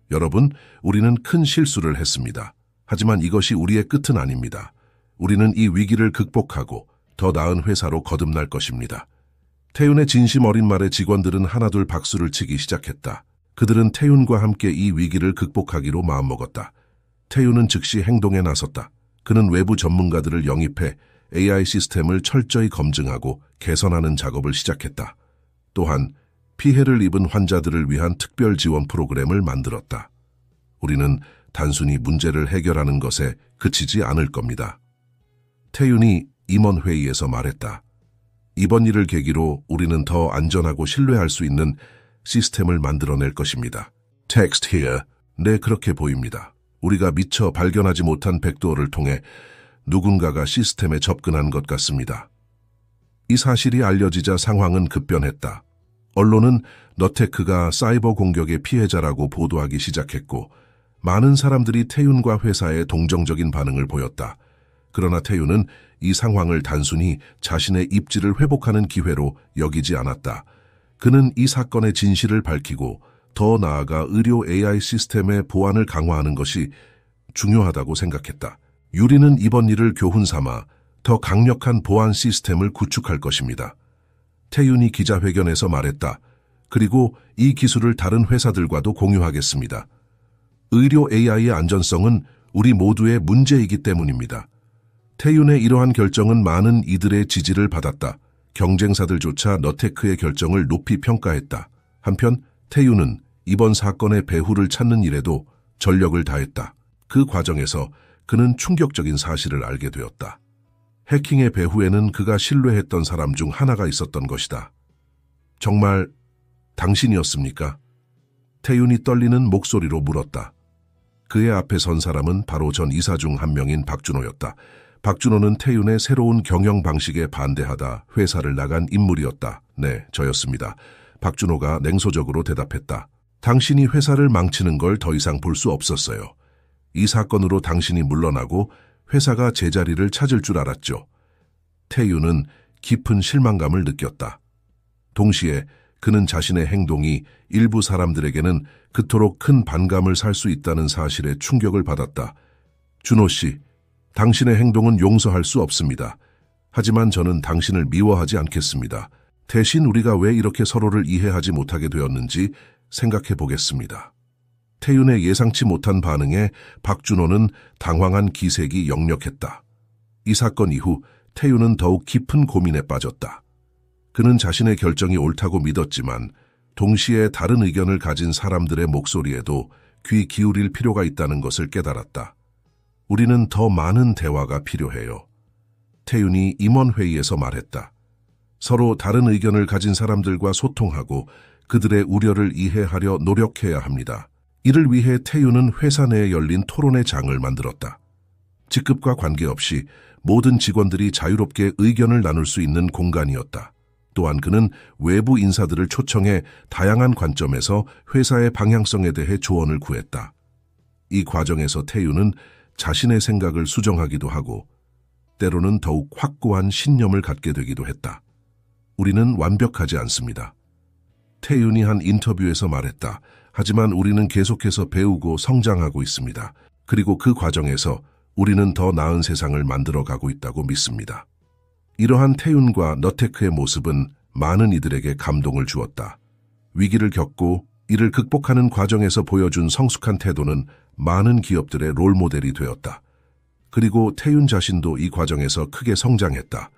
여러분, 우리는 큰 실수를 했습니다. 하지만 이것이 우리의 끝은 아닙니다. 우리는 이 위기를 극복하고 더 나은 회사로 거듭날 것입니다. 태윤의 진심 어린 말에 직원들은 하나둘 박수를 치기 시작했다. 그들은 태윤과 함께 이 위기를 극복하기로 마음먹었다. 태윤은 즉시 행동에 나섰다. 그는 외부 전문가들을 영입해 AI 시스템을 철저히 검증하고 개선하는 작업을 시작했다. 또한 피해를 입은 환자들을 위한 특별 지원 프로그램을 만들었다. 우리는 단순히 문제를 해결하는 것에 그치지 않을 겁니다. 태윤이 임원회의에서 말했다. 이번 일을 계기로 우리는 더 안전하고 신뢰할 수 있는 시스템을 만들어낼 것입니다. Text here. 네, 그렇게 보입니다. 우리가 미처 발견하지 못한 백도어를 통해 누군가가 시스템에 접근한 것 같습니다. 이 사실이 알려지자 상황은 급변했다. 언론은 너테크가 사이버 공격의 피해자라고 보도하기 시작했고, 많은 사람들이 태윤과 회사에 동정적인 반응을 보였다. 그러나 태윤은 이 상황을 단순히 자신의 입지를 회복하는 기회로 여기지 않았다. 그는 이 사건의 진실을 밝히고 더 나아가 의료 AI 시스템의 보안을 강화하는 것이 중요하다고 생각했다. 유리는 이번 일을 교훈 삼아 더 강력한 보안 시스템을 구축할 것입니다. 태윤이 기자회견에서 말했다. 그리고 이 기술을 다른 회사들과도 공유하겠습니다. 의료 AI의 안전성은 우리 모두의 문제이기 때문입니다. 태윤의 이러한 결정은 많은 이들의 지지를 받았다. 경쟁사들조차 너테크의 결정을 높이 평가했다. 한편 태윤은 이번 사건의 배후를 찾는 일에도 전력을 다했다. 그 과정에서 그는 충격적인 사실을 알게 되었다. 해킹의 배후에는 그가 신뢰했던 사람 중 하나가 있었던 것이다. 정말 당신이었습니까? 태윤이 떨리는 목소리로 물었다. 그의 앞에 선 사람은 바로 전 이사 중 한 명인 박준호였다. 박준호는 태윤의 새로운 경영 방식에 반대하다 회사를 나간 인물이었다. 네, 저였습니다. 박준호가 냉소적으로 대답했다. 당신이 회사를 망치는 걸 더 이상 볼 수 없었어요. 이 사건으로 당신이 물러나고 회사가 제자리를 찾을 줄 알았죠. 태윤은 깊은 실망감을 느꼈다. 동시에 그는 자신의 행동이 일부 사람들에게는 그토록 큰 반감을 살 수 있다는 사실에 충격을 받았다. 준호 씨, 당신의 행동은 용서할 수 없습니다. 하지만 저는 당신을 미워하지 않겠습니다. 대신 우리가 왜 이렇게 서로를 이해하지 못하게 되었는지 생각해 보겠습니다. 태윤의 예상치 못한 반응에 박준호는 당황한 기색이 역력했다. 이 사건 이후 태윤은 더욱 깊은 고민에 빠졌다. 그는 자신의 결정이 옳다고 믿었지만 동시에 다른 의견을 가진 사람들의 목소리에도 귀 기울일 필요가 있다는 것을 깨달았다. 우리는 더 많은 대화가 필요해요. 태윤이 임원회의에서 말했다. 서로 다른 의견을 가진 사람들과 소통하고 그들의 우려를 이해하려 노력해야 합니다. 이를 위해 태윤은 회사 내에 열린 토론의 장을 만들었다. 직급과 관계없이 모든 직원들이 자유롭게 의견을 나눌 수 있는 공간이었다. 또한 그는 외부 인사들을 초청해 다양한 관점에서 회사의 방향성에 대해 조언을 구했다. 이 과정에서 태윤은 자신의 생각을 수정하기도 하고 때로는 더욱 확고한 신념을 갖게 되기도 했다. 우리는 완벽하지 않습니다. 태윤이 한 인터뷰에서 말했다. 하지만 우리는 계속해서 배우고 성장하고 있습니다. 그리고 그 과정에서 우리는 더 나은 세상을 만들어가고 있다고 믿습니다. 이러한 태윤과 너테크의 모습은 많은 이들에게 감동을 주었다. 위기를 겪고 이를 극복하는 과정에서 보여준 성숙한 태도는 많은 기업들의 롤모델이 되었다. 그리고 태윤 자신도 이 과정에서 크게 성장했다.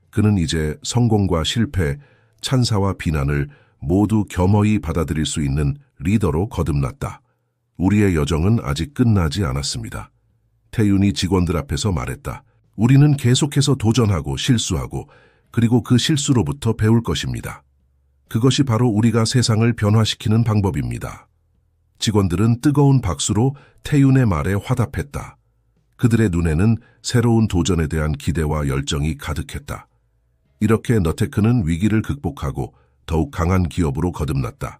그는 이제 성공과 실패, 찬사와 비난을 모두 겸허히 받아들일 수 있는 리더로 거듭났다. 우리의 여정은 아직 끝나지 않았습니다. 태윤이 직원들 앞에서 말했다. 우리는 계속해서 도전하고 실수하고 그리고 그 실수로부터 배울 것입니다. 그것이 바로 우리가 세상을 변화시키는 방법입니다. 직원들은 뜨거운 박수로 태윤의 말에 화답했다. 그들의 눈에는 새로운 도전에 대한 기대와 열정이 가득했다. 이렇게 너테크는 위기를 극복하고 더욱 강한 기업으로 거듭났다.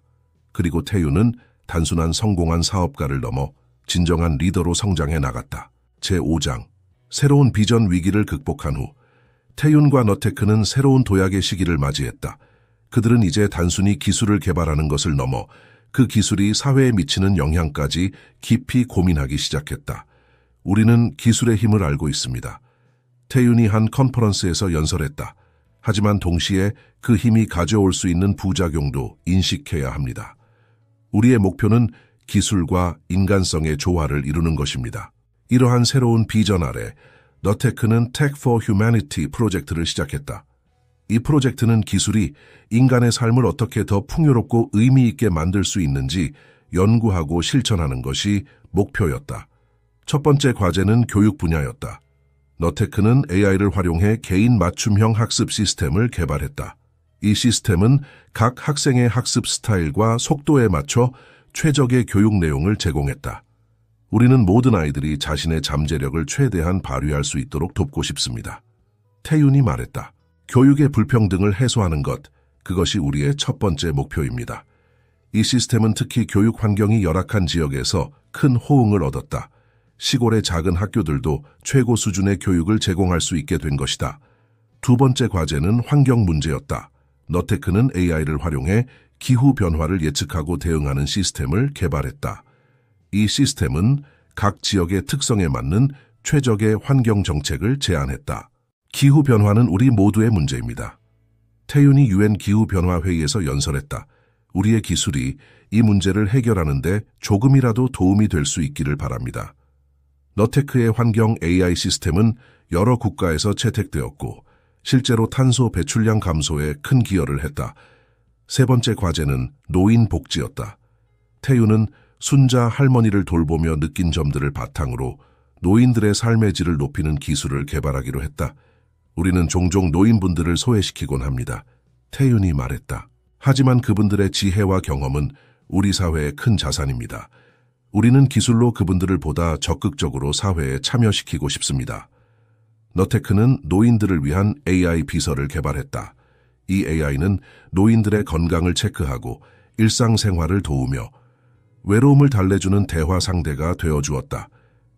그리고 태윤은 단순한 성공한 사업가를 넘어 진정한 리더로 성장해 나갔다. 제5장 새로운 비전 위기를 극복한 후 태윤과 너테크는 새로운 도약의 시기를 맞이했다. 그들은 이제 단순히 기술을 개발하는 것을 넘어 그 기술이 사회에 미치는 영향까지 깊이 고민하기 시작했다. 우리는 기술의 힘을 알고 있습니다. 태윤이 한 컨퍼런스에서 연설했다. 하지만 동시에 그 힘이 가져올 수 있는 부작용도 인식해야 합니다. 우리의 목표는 기술과 인간성의 조화를 이루는 것입니다. 이러한 새로운 비전 아래 너테크는 Tech for Humanity 프로젝트를 시작했다. 이 프로젝트는 기술이 인간의 삶을 어떻게 더 풍요롭고 의미 있게 만들 수 있는지 연구하고 실천하는 것이 목표였다. 첫 번째 과제는 교육 분야였다. 너테크는 AI를 활용해 개인 맞춤형 학습 시스템을 개발했다. 이 시스템은 각 학생의 학습 스타일과 속도에 맞춰 최적의 교육 내용을 제공했다. 우리는 모든 아이들이 자신의 잠재력을 최대한 발휘할 수 있도록 돕고 싶습니다. 태윤이 말했다. 교육의 불평등을 해소하는 것, 그것이 우리의 첫 번째 목표입니다. 이 시스템은 특히 교육 환경이 열악한 지역에서 큰 호응을 얻었다. 시골의 작은 학교들도 최고 수준의 교육을 제공할 수 있게 된 것이다. 두 번째 과제는 환경 문제였다. 너테크는 AI를 활용해 기후 변화를 예측하고 대응하는 시스템을 개발했다. 이 시스템은 각 지역의 특성에 맞는 최적의 환경 정책을 제안했다. 기후 변화는 우리 모두의 문제입니다. 태윤이 UN 기후변화회의에서 연설했다. 우리의 기술이 이 문제를 해결하는 데 조금이라도 도움이 될 수 있기를 바랍니다. 너테크의 환경 AI 시스템은 여러 국가에서 채택되었고 실제로 탄소 배출량 감소에 큰 기여를 했다. 세 번째 과제는 노인 복지였다. 태윤은 순자 할머니를 돌보며 느낀 점들을 바탕으로 노인들의 삶의 질을 높이는 기술을 개발하기로 했다. 우리는 종종 노인분들을 소외시키곤 합니다. 태윤이 말했다. 하지만 그분들의 지혜와 경험은 우리 사회의 큰 자산입니다. 우리는 기술로 그분들을 보다 적극적으로 사회에 참여시키고 싶습니다. 너테크는 노인들을 위한 AI 비서를 개발했다. 이 AI는 노인들의 건강을 체크하고 일상생활을 도우며 외로움을 달래주는 대화 상대가 되어주었다.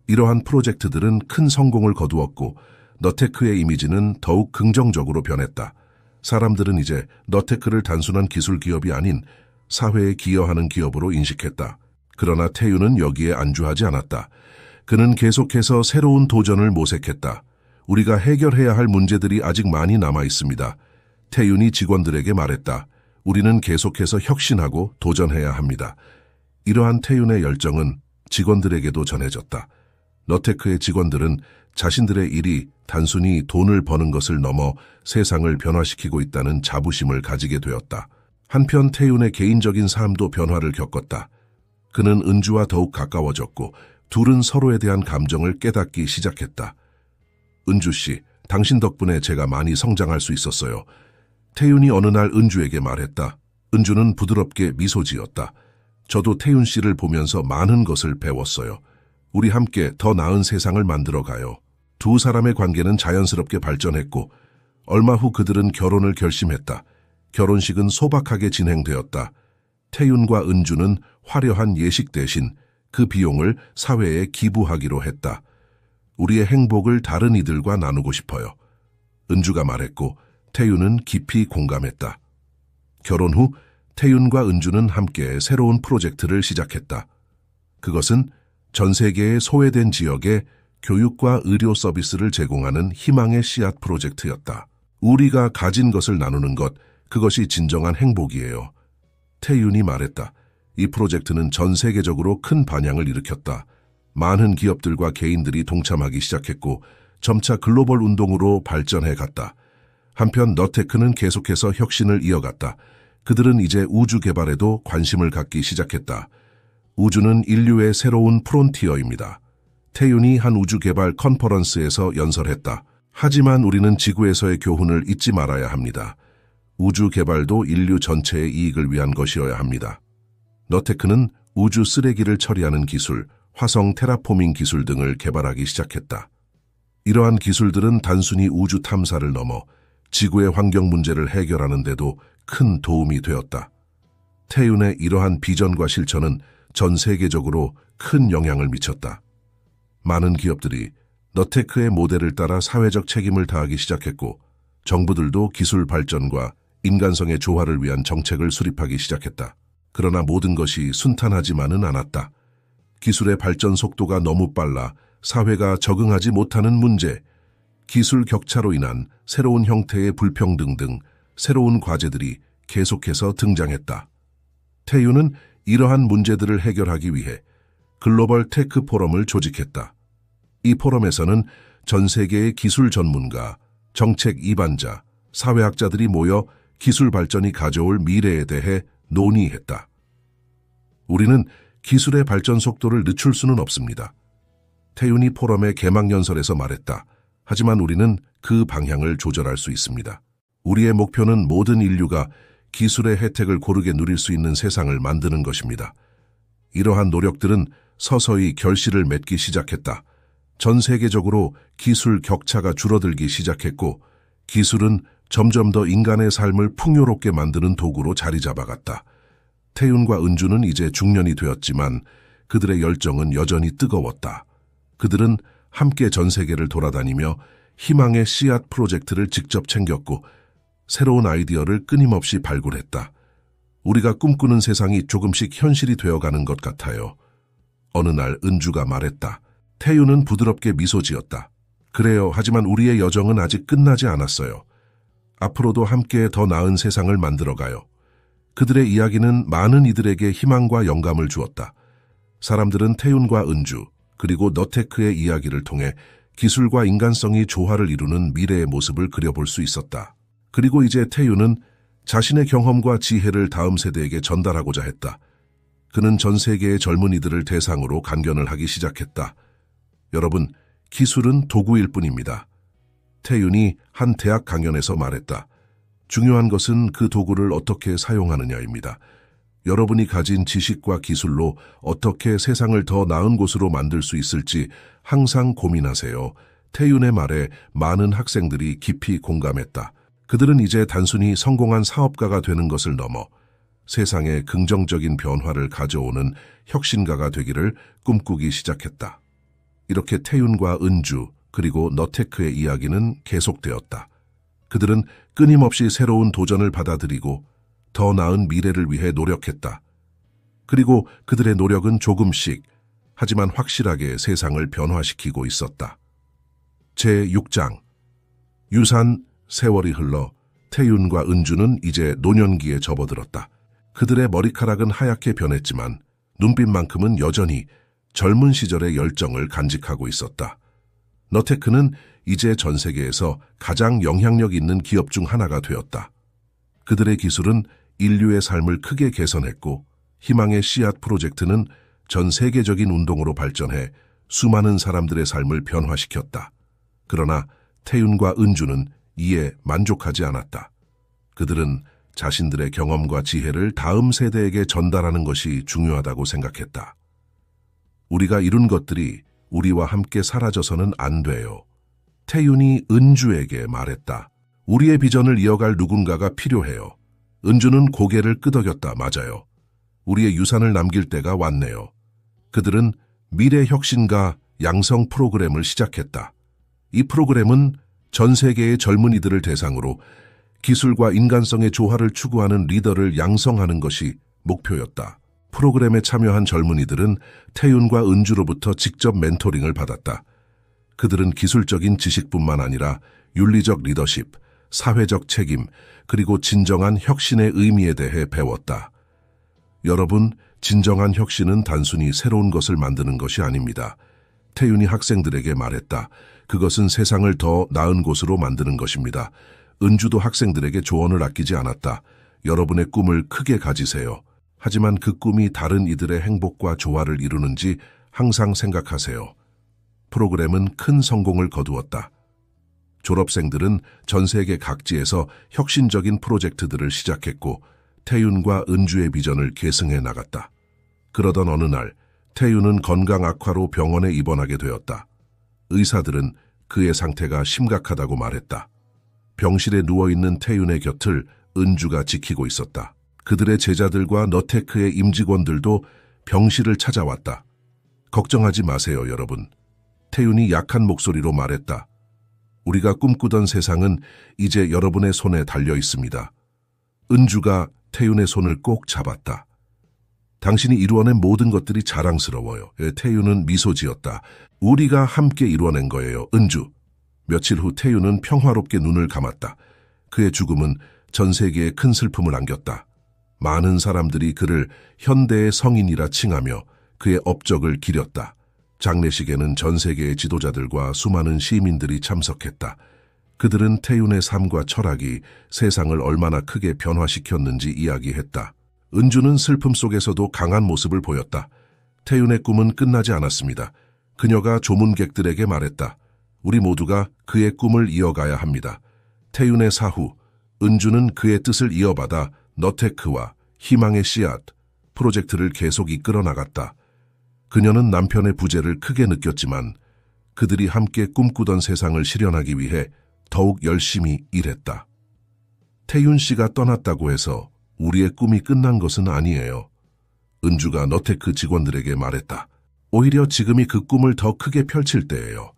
이러한 프로젝트들은 큰 성공을 거두었고 너테크의 이미지는 더욱 긍정적으로 변했다. 사람들은 이제 너테크를 단순한 기술 기업이 아닌 사회에 기여하는 기업으로 인식했다. 그러나 태윤은 여기에 안주하지 않았다. 그는 계속해서 새로운 도전을 모색했다. 우리가 해결해야 할 문제들이 아직 많이 남아 있습니다. 태윤이 직원들에게 말했다. 우리는 계속해서 혁신하고 도전해야 합니다. 이러한 태윤의 열정은 직원들에게도 전해졌다. 너테크의 직원들은 자신들의 일이 단순히 돈을 버는 것을 넘어 세상을 변화시키고 있다는 자부심을 가지게 되었다. 한편 태윤의 개인적인 삶도 변화를 겪었다. 그는 은주와 더욱 가까워졌고 둘은 서로에 대한 감정을 깨닫기 시작했다. 은주 씨, 당신 덕분에 제가 많이 성장할 수 있었어요. 태윤이 어느 날 은주에게 말했다. 은주는 부드럽게 미소 지었다. 저도 태윤 씨를 보면서 많은 것을 배웠어요. 우리 함께 더 나은 세상을 만들어 가요. 두 사람의 관계는 자연스럽게 발전했고 얼마 후 그들은 결혼을 결심했다. 결혼식은 소박하게 진행되었다. 태윤과 은주는 화려한 예식 대신 그 비용을 사회에 기부하기로 했다. 우리의 행복을 다른 이들과 나누고 싶어요. 은주가 말했고 태윤은 깊이 공감했다. 결혼 후 태윤과 은주는 함께 새로운 프로젝트를 시작했다. 그것은 전 세계의 소외된 지역에 교육과 의료 서비스를 제공하는 희망의 씨앗 프로젝트였다. 우리가 가진 것을 나누는 것, 그것이 진정한 행복이에요. 태윤이 말했다. 이 프로젝트는 전 세계적으로 큰 반향을 일으켰다. 많은 기업들과 개인들이 동참하기 시작했고 점차 글로벌 운동으로 발전해 갔다. 한편 너테크는 계속해서 혁신을 이어갔다. 그들은 이제 우주 개발에도 관심을 갖기 시작했다. 우주는 인류의 새로운 프론티어입니다. 태윤이 한 우주 개발 컨퍼런스에서 연설했다. 하지만 우리는 지구에서의 교훈을 잊지 말아야 합니다. 우주 개발도 인류 전체의 이익을 위한 것이어야 합니다. 너테크는 우주 쓰레기를 처리하는 기술, 화성 테라포밍 기술 등을 개발하기 시작했다. 이러한 기술들은 단순히 우주 탐사를 넘어 지구의 환경 문제를 해결하는 데도 큰 도움이 되었다. 태윤의 이러한 비전과 실천은 전 세계적으로 큰 영향을 미쳤다. 많은 기업들이 너테크의 모델을 따라 사회적 책임을 다하기 시작했고 정부들도 기술 발전과 인간성의 조화를 위한 정책을 수립하기 시작했다. 그러나 모든 것이 순탄하지만은 않았다. 기술의 발전 속도가 너무 빨라 사회가 적응하지 못하는 문제, 기술 격차로 인한 새로운 형태의 불평등 등 새로운 과제들이 계속해서 등장했다. 태윤은 이러한 문제들을 해결하기 위해 글로벌 테크 포럼을 조직했다. 이 포럼에서는 전 세계의 기술 전문가, 정책 이반자, 사회학자들이 모여 기술 발전이 가져올 미래에 대해 논의했다. 우리는 기술의 발전 속도를 늦출 수는 없습니다. 태윤이 포럼의 개막 연설에서 말했다. 하지만 우리는 그 방향을 조절할 수 있습니다. 우리의 목표는 모든 인류가 기술의 혜택을 고르게 누릴 수 있는 세상을 만드는 것입니다. 이러한 노력들은 서서히 결실을 맺기 시작했다. 전 세계적으로 기술 격차가 줄어들기 시작했고 기술은 점점 더 인간의 삶을 풍요롭게 만드는 도구로 자리 잡아갔다. 태윤과 은주는 이제 중년이 되었지만 그들의 열정은 여전히 뜨거웠다. 그들은 함께 전 세계를 돌아다니며 희망의 씨앗 프로젝트를 직접 챙겼고 새로운 아이디어를 끊임없이 발굴했다. 우리가 꿈꾸는 세상이 조금씩 현실이 되어가는 것 같아요. 어느 날 은주가 말했다. 태윤은 부드럽게 미소 지었다. 그래요. 하지만 우리의 여정은 아직 끝나지 않았어요. 앞으로도 함께 더 나은 세상을 만들어가요. 그들의 이야기는 많은 이들에게 희망과 영감을 주었다. 사람들은 태윤과 은주, 그리고 너테크의 이야기를 통해 기술과 인간성이 조화를 이루는 미래의 모습을 그려볼 수 있었다. 그리고 이제 태윤은 자신의 경험과 지혜를 다음 세대에게 전달하고자 했다. 그는 전 세계의 젊은이들을 대상으로 강연을 하기 시작했다. 여러분, 기술은 도구일 뿐입니다. 태윤이 한 대학 강연에서 말했다. 중요한 것은 그 도구를 어떻게 사용하느냐입니다. 여러분이 가진 지식과 기술로 어떻게 세상을 더 나은 곳으로 만들 수 있을지 항상 고민하세요. 태윤의 말에 많은 학생들이 깊이 공감했다. 그들은 이제 단순히 성공한 사업가가 되는 것을 넘어 세상에 긍정적인 변화를 가져오는 혁신가가 되기를 꿈꾸기 시작했다. 이렇게 태윤과 은주 그리고 너테크의 이야기는 계속되었다. 그들은 끊임없이 새로운 도전을 받아들이고 더 나은 미래를 위해 노력했다. 그리고 그들의 노력은 조금씩 하지만 확실하게 세상을 변화시키고 있었다. 제6장 유산 세월이 흘러 태윤과 은주는 이제 노년기에 접어들었다. 그들의 머리카락은 하얗게 변했지만 눈빛만큼은 여전히 젊은 시절의 열정을 간직하고 있었다. 너테크는 이제 전 세계에서 가장 영향력 있는 기업 중 하나가 되었다. 그들의 기술은 인류의 삶을 크게 개선했고 희망의 씨앗 프로젝트는 전 세계적인 운동으로 발전해 수많은 사람들의 삶을 변화시켰다. 그러나 태윤과 은주는 이에 만족하지 않았다. 그들은 자신들의 경험과 지혜를 다음 세대에게 전달하는 것이 중요하다고 생각했다. 우리가 이룬 것들이 우리와 함께 사라져서는 안 돼요. 태윤이 은주에게 말했다. 우리의 비전을 이어갈 누군가가 필요해요. 은주는 고개를 끄덕였다. 맞아요. 우리의 유산을 남길 때가 왔네요. 그들은 미래 혁신가 양성 프로그램을 시작했다. 이 프로그램은 전 세계의 젊은이들을 대상으로 기술과 인간성의 조화를 추구하는 리더를 양성하는 것이 목표였다. 프로그램에 참여한 젊은이들은 태윤과 은주로부터 직접 멘토링을 받았다. 그들은 기술적인 지식뿐만 아니라 윤리적 리더십, 사회적 책임, 그리고 진정한 혁신의 의미에 대해 배웠다. 여러분, 진정한 혁신은 단순히 새로운 것을 만드는 것이 아닙니다. 태윤이 학생들에게 말했다. 그것은 세상을 더 나은 곳으로 만드는 것입니다. 은주도 학생들에게 조언을 아끼지 않았다. 여러분의 꿈을 크게 가지세요. 하지만 그 꿈이 다른 이들의 행복과 조화를 이루는지 항상 생각하세요. 프로그램은 큰 성공을 거두었다. 졸업생들은 전 세계 각지에서 혁신적인 프로젝트들을 시작했고 태윤과 은주의 비전을 계승해 나갔다. 그러던 어느 날 태윤은 건강 악화로 병원에 입원하게 되었다. 의사들은 그의 상태가 심각하다고 말했다. 병실에 누워있는 태윤의 곁을 은주가 지키고 있었다. 그들의 제자들과 너테크의 임직원들도 병실을 찾아왔다. 걱정하지 마세요, 여러분. 태윤이 약한 목소리로 말했다. 우리가 꿈꾸던 세상은 이제 여러분의 손에 달려 있습니다. 은주가 태윤의 손을 꼭 잡았다. 당신이 이루어낸 모든 것들이 자랑스러워요. 태윤은 미소 지었다. 우리가 함께 이루어낸 거예요, 은주. 며칠 후 태윤은 평화롭게 눈을 감았다. 그의 죽음은 전 세계에 큰 슬픔을 안겼다. 많은 사람들이 그를 현대의 성인이라 칭하며 그의 업적을 기렸다. 장례식에는 전 세계의 지도자들과 수많은 시민들이 참석했다. 그들은 태윤의 삶과 철학이 세상을 얼마나 크게 변화시켰는지 이야기했다. 은주는 슬픔 속에서도 강한 모습을 보였다. 태윤의 꿈은 끝나지 않았습니다. 그녀가 조문객들에게 말했다. 우리 모두가 그의 꿈을 이어가야 합니다. 태윤의 사후, 은주는 그의 뜻을 이어받아 너테크와 희망의 씨앗 프로젝트를 계속 이끌어 나갔다. 그녀는 남편의 부재를 크게 느꼈지만 그들이 함께 꿈꾸던 세상을 실현하기 위해 더욱 열심히 일했다. 태윤 씨가 떠났다고 해서 우리의 꿈이 끝난 것은 아니에요. 은주가 너테크 직원들에게 말했다. 오히려 지금이 그 꿈을 더 크게 펼칠 때예요.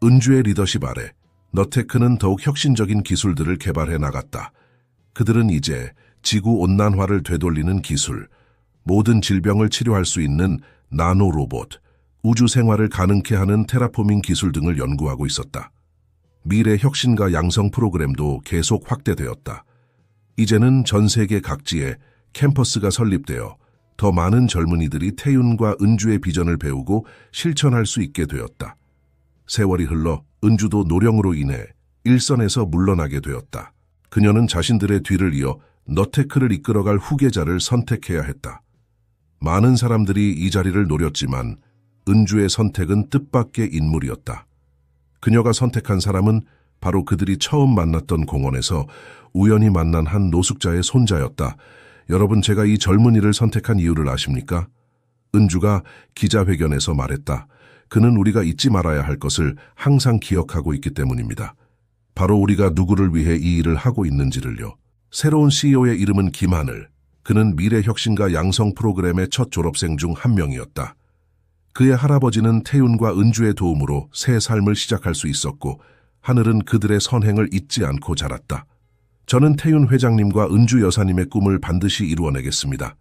은주의 리더십 아래 너테크는 더욱 혁신적인 기술들을 개발해 나갔다. 그들은 이제 지구온난화를 되돌리는 기술, 모든 질병을 치료할 수 있는 나노 로봇, 우주 생활을 가능케 하는 테라포밍 기술 등을 연구하고 있었다. 미래 혁신과 양성 프로그램도 계속 확대되었다. 이제는 전 세계 각지에 캠퍼스가 설립되어 더 많은 젊은이들이 태윤과 은주의 비전을 배우고 실천할 수 있게 되었다. 세월이 흘러 은주도 노령으로 인해 일선에서 물러나게 되었다. 그녀는 자신들의 뒤를 이어 너테크를 이끌어갈 후계자를 선택해야 했다. 많은 사람들이 이 자리를 노렸지만 은주의 선택은 뜻밖의 인물이었다. 그녀가 선택한 사람은 바로 그들이 처음 만났던 공원에서 우연히 만난 한 노숙자의 손자였다. 여러분, 제가 이 젊은이를 선택한 이유를 아십니까? 은주가 기자회견에서 말했다. 그는 우리가 잊지 말아야 할 것을 항상 기억하고 있기 때문입니다. 바로 우리가 누구를 위해 이 일을 하고 있는지를요. 새로운 CEO의 이름은 김하늘. 그는 미래혁신과 양성 프로그램의 첫 졸업생 중 한 명이었다. 그의 할아버지는 태윤과 은주의 도움으로 새 삶을 시작할 수 있었고 하늘은 그들의 선행을 잊지 않고 자랐다. 저는 태윤 회장님과 은주 여사님의 꿈을 반드시 이루어내겠습니다.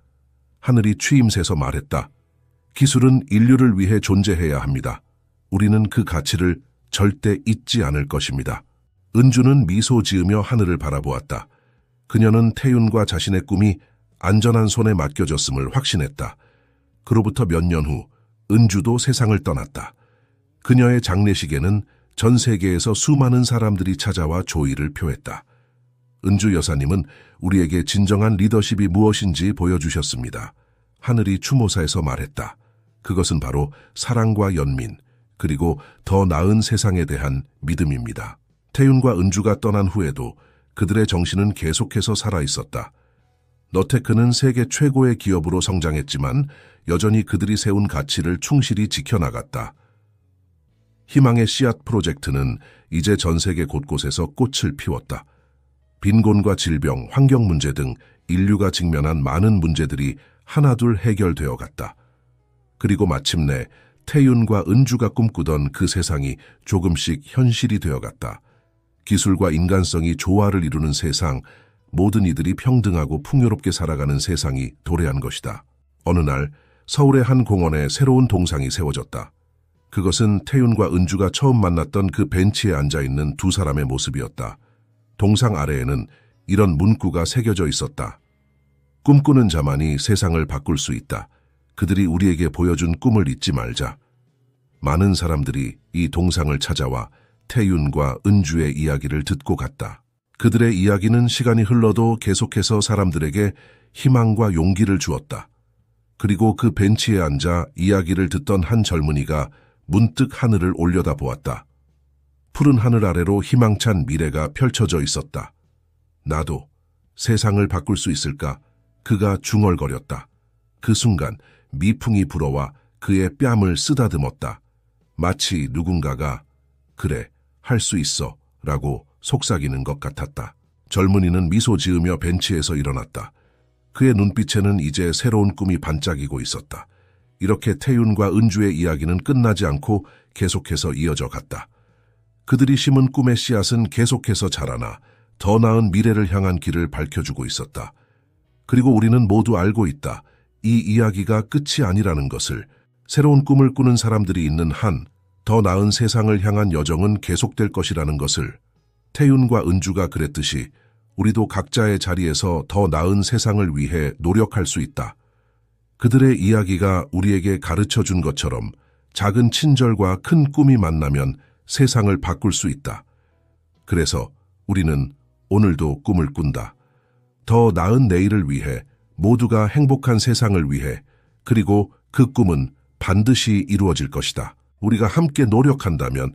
하늘이 취임새서 말했다. 기술은 인류를 위해 존재해야 합니다. 우리는 그 가치를 절대 잊지 않을 것입니다. 은주는 미소 지으며 하늘을 바라보았다. 그녀는 태윤과 자신의 꿈이 안전한 손에 맡겨졌음을 확신했다. 그로부터 몇 년 후 은주도 세상을 떠났다. 그녀의 장례식에는 전 세계에서 수많은 사람들이 찾아와 조의를 표했다. 은주 여사님은 우리에게 진정한 리더십이 무엇인지 보여주셨습니다. 하늘이 추모사에서 말했다. 그것은 바로 사랑과 연민, 그리고 더 나은 세상에 대한 믿음입니다. 태윤과 은주가 떠난 후에도 그들의 정신은 계속해서 살아있었다. 너테크는 세계 최고의 기업으로 성장했지만 여전히 그들이 세운 가치를 충실히 지켜나갔다. 희망의 씨앗 프로젝트는 이제 전 세계 곳곳에서 꽃을 피웠다. 빈곤과 질병, 환경 문제 등 인류가 직면한 많은 문제들이 하나둘 해결되어 갔다. 그리고 마침내 태윤과 은주가 꿈꾸던 그 세상이 조금씩 현실이 되어 갔다. 기술과 인간성이 조화를 이루는 세상, 모든 이들이 평등하고 풍요롭게 살아가는 세상이 도래한 것이다. 어느 날 서울의 한 공원에 새로운 동상이 세워졌다. 그것은 태윤과 은주가 처음 만났던 그 벤치에 앉아있는 두 사람의 모습이었다. 동상 아래에는 이런 문구가 새겨져 있었다. 꿈꾸는 자만이 세상을 바꿀 수 있다. 그들이 우리에게 보여준 꿈을 잊지 말자. 많은 사람들이 이 동상을 찾아와 태윤과 은주의 이야기를 듣고 갔다. 그들의 이야기는 시간이 흘러도 계속해서 사람들에게 희망과 용기를 주었다. 그리고 그 벤치에 앉아 이야기를 듣던 한 젊은이가 문득 하늘을 올려다보았다. 푸른 하늘 아래로 희망찬 미래가 펼쳐져 있었다. 나도 세상을 바꿀 수 있을까? 그가 중얼거렸다. 그 순간 미풍이 불어와 그의 뺨을 쓰다듬었다. 마치 누군가가 그래, 할 수 있어 라고 속삭이는 것 같았다. 젊은이는 미소 지으며 벤치에서 일어났다. 그의 눈빛에는 이제 새로운 꿈이 반짝이고 있었다. 이렇게 태윤과 은주의 이야기는 끝나지 않고 계속해서 이어져 갔다. 그들이 심은 꿈의 씨앗은 계속해서 자라나 더 나은 미래를 향한 길을 밝혀주고 있었다. 그리고 우리는 모두 알고 있다. 이 이야기가 끝이 아니라는 것을. 새로운 꿈을 꾸는 사람들이 있는 한 더 나은 세상을 향한 여정은 계속될 것이라는 것을. 태윤과 은주가 그랬듯이 우리도 각자의 자리에서 더 나은 세상을 위해 노력할 수 있다. 그들의 이야기가 우리에게 가르쳐준 것처럼 작은 친절과 큰 꿈이 만나면 세상을 바꿀 수 있다. 그래서 우리는 오늘도 꿈을 꾼다. 더 나은 내일을 위해, 모두가 행복한 세상을 위해, 그리고 그 꿈은 반드시 이루어질 것이다. 우리가 함께 노력한다면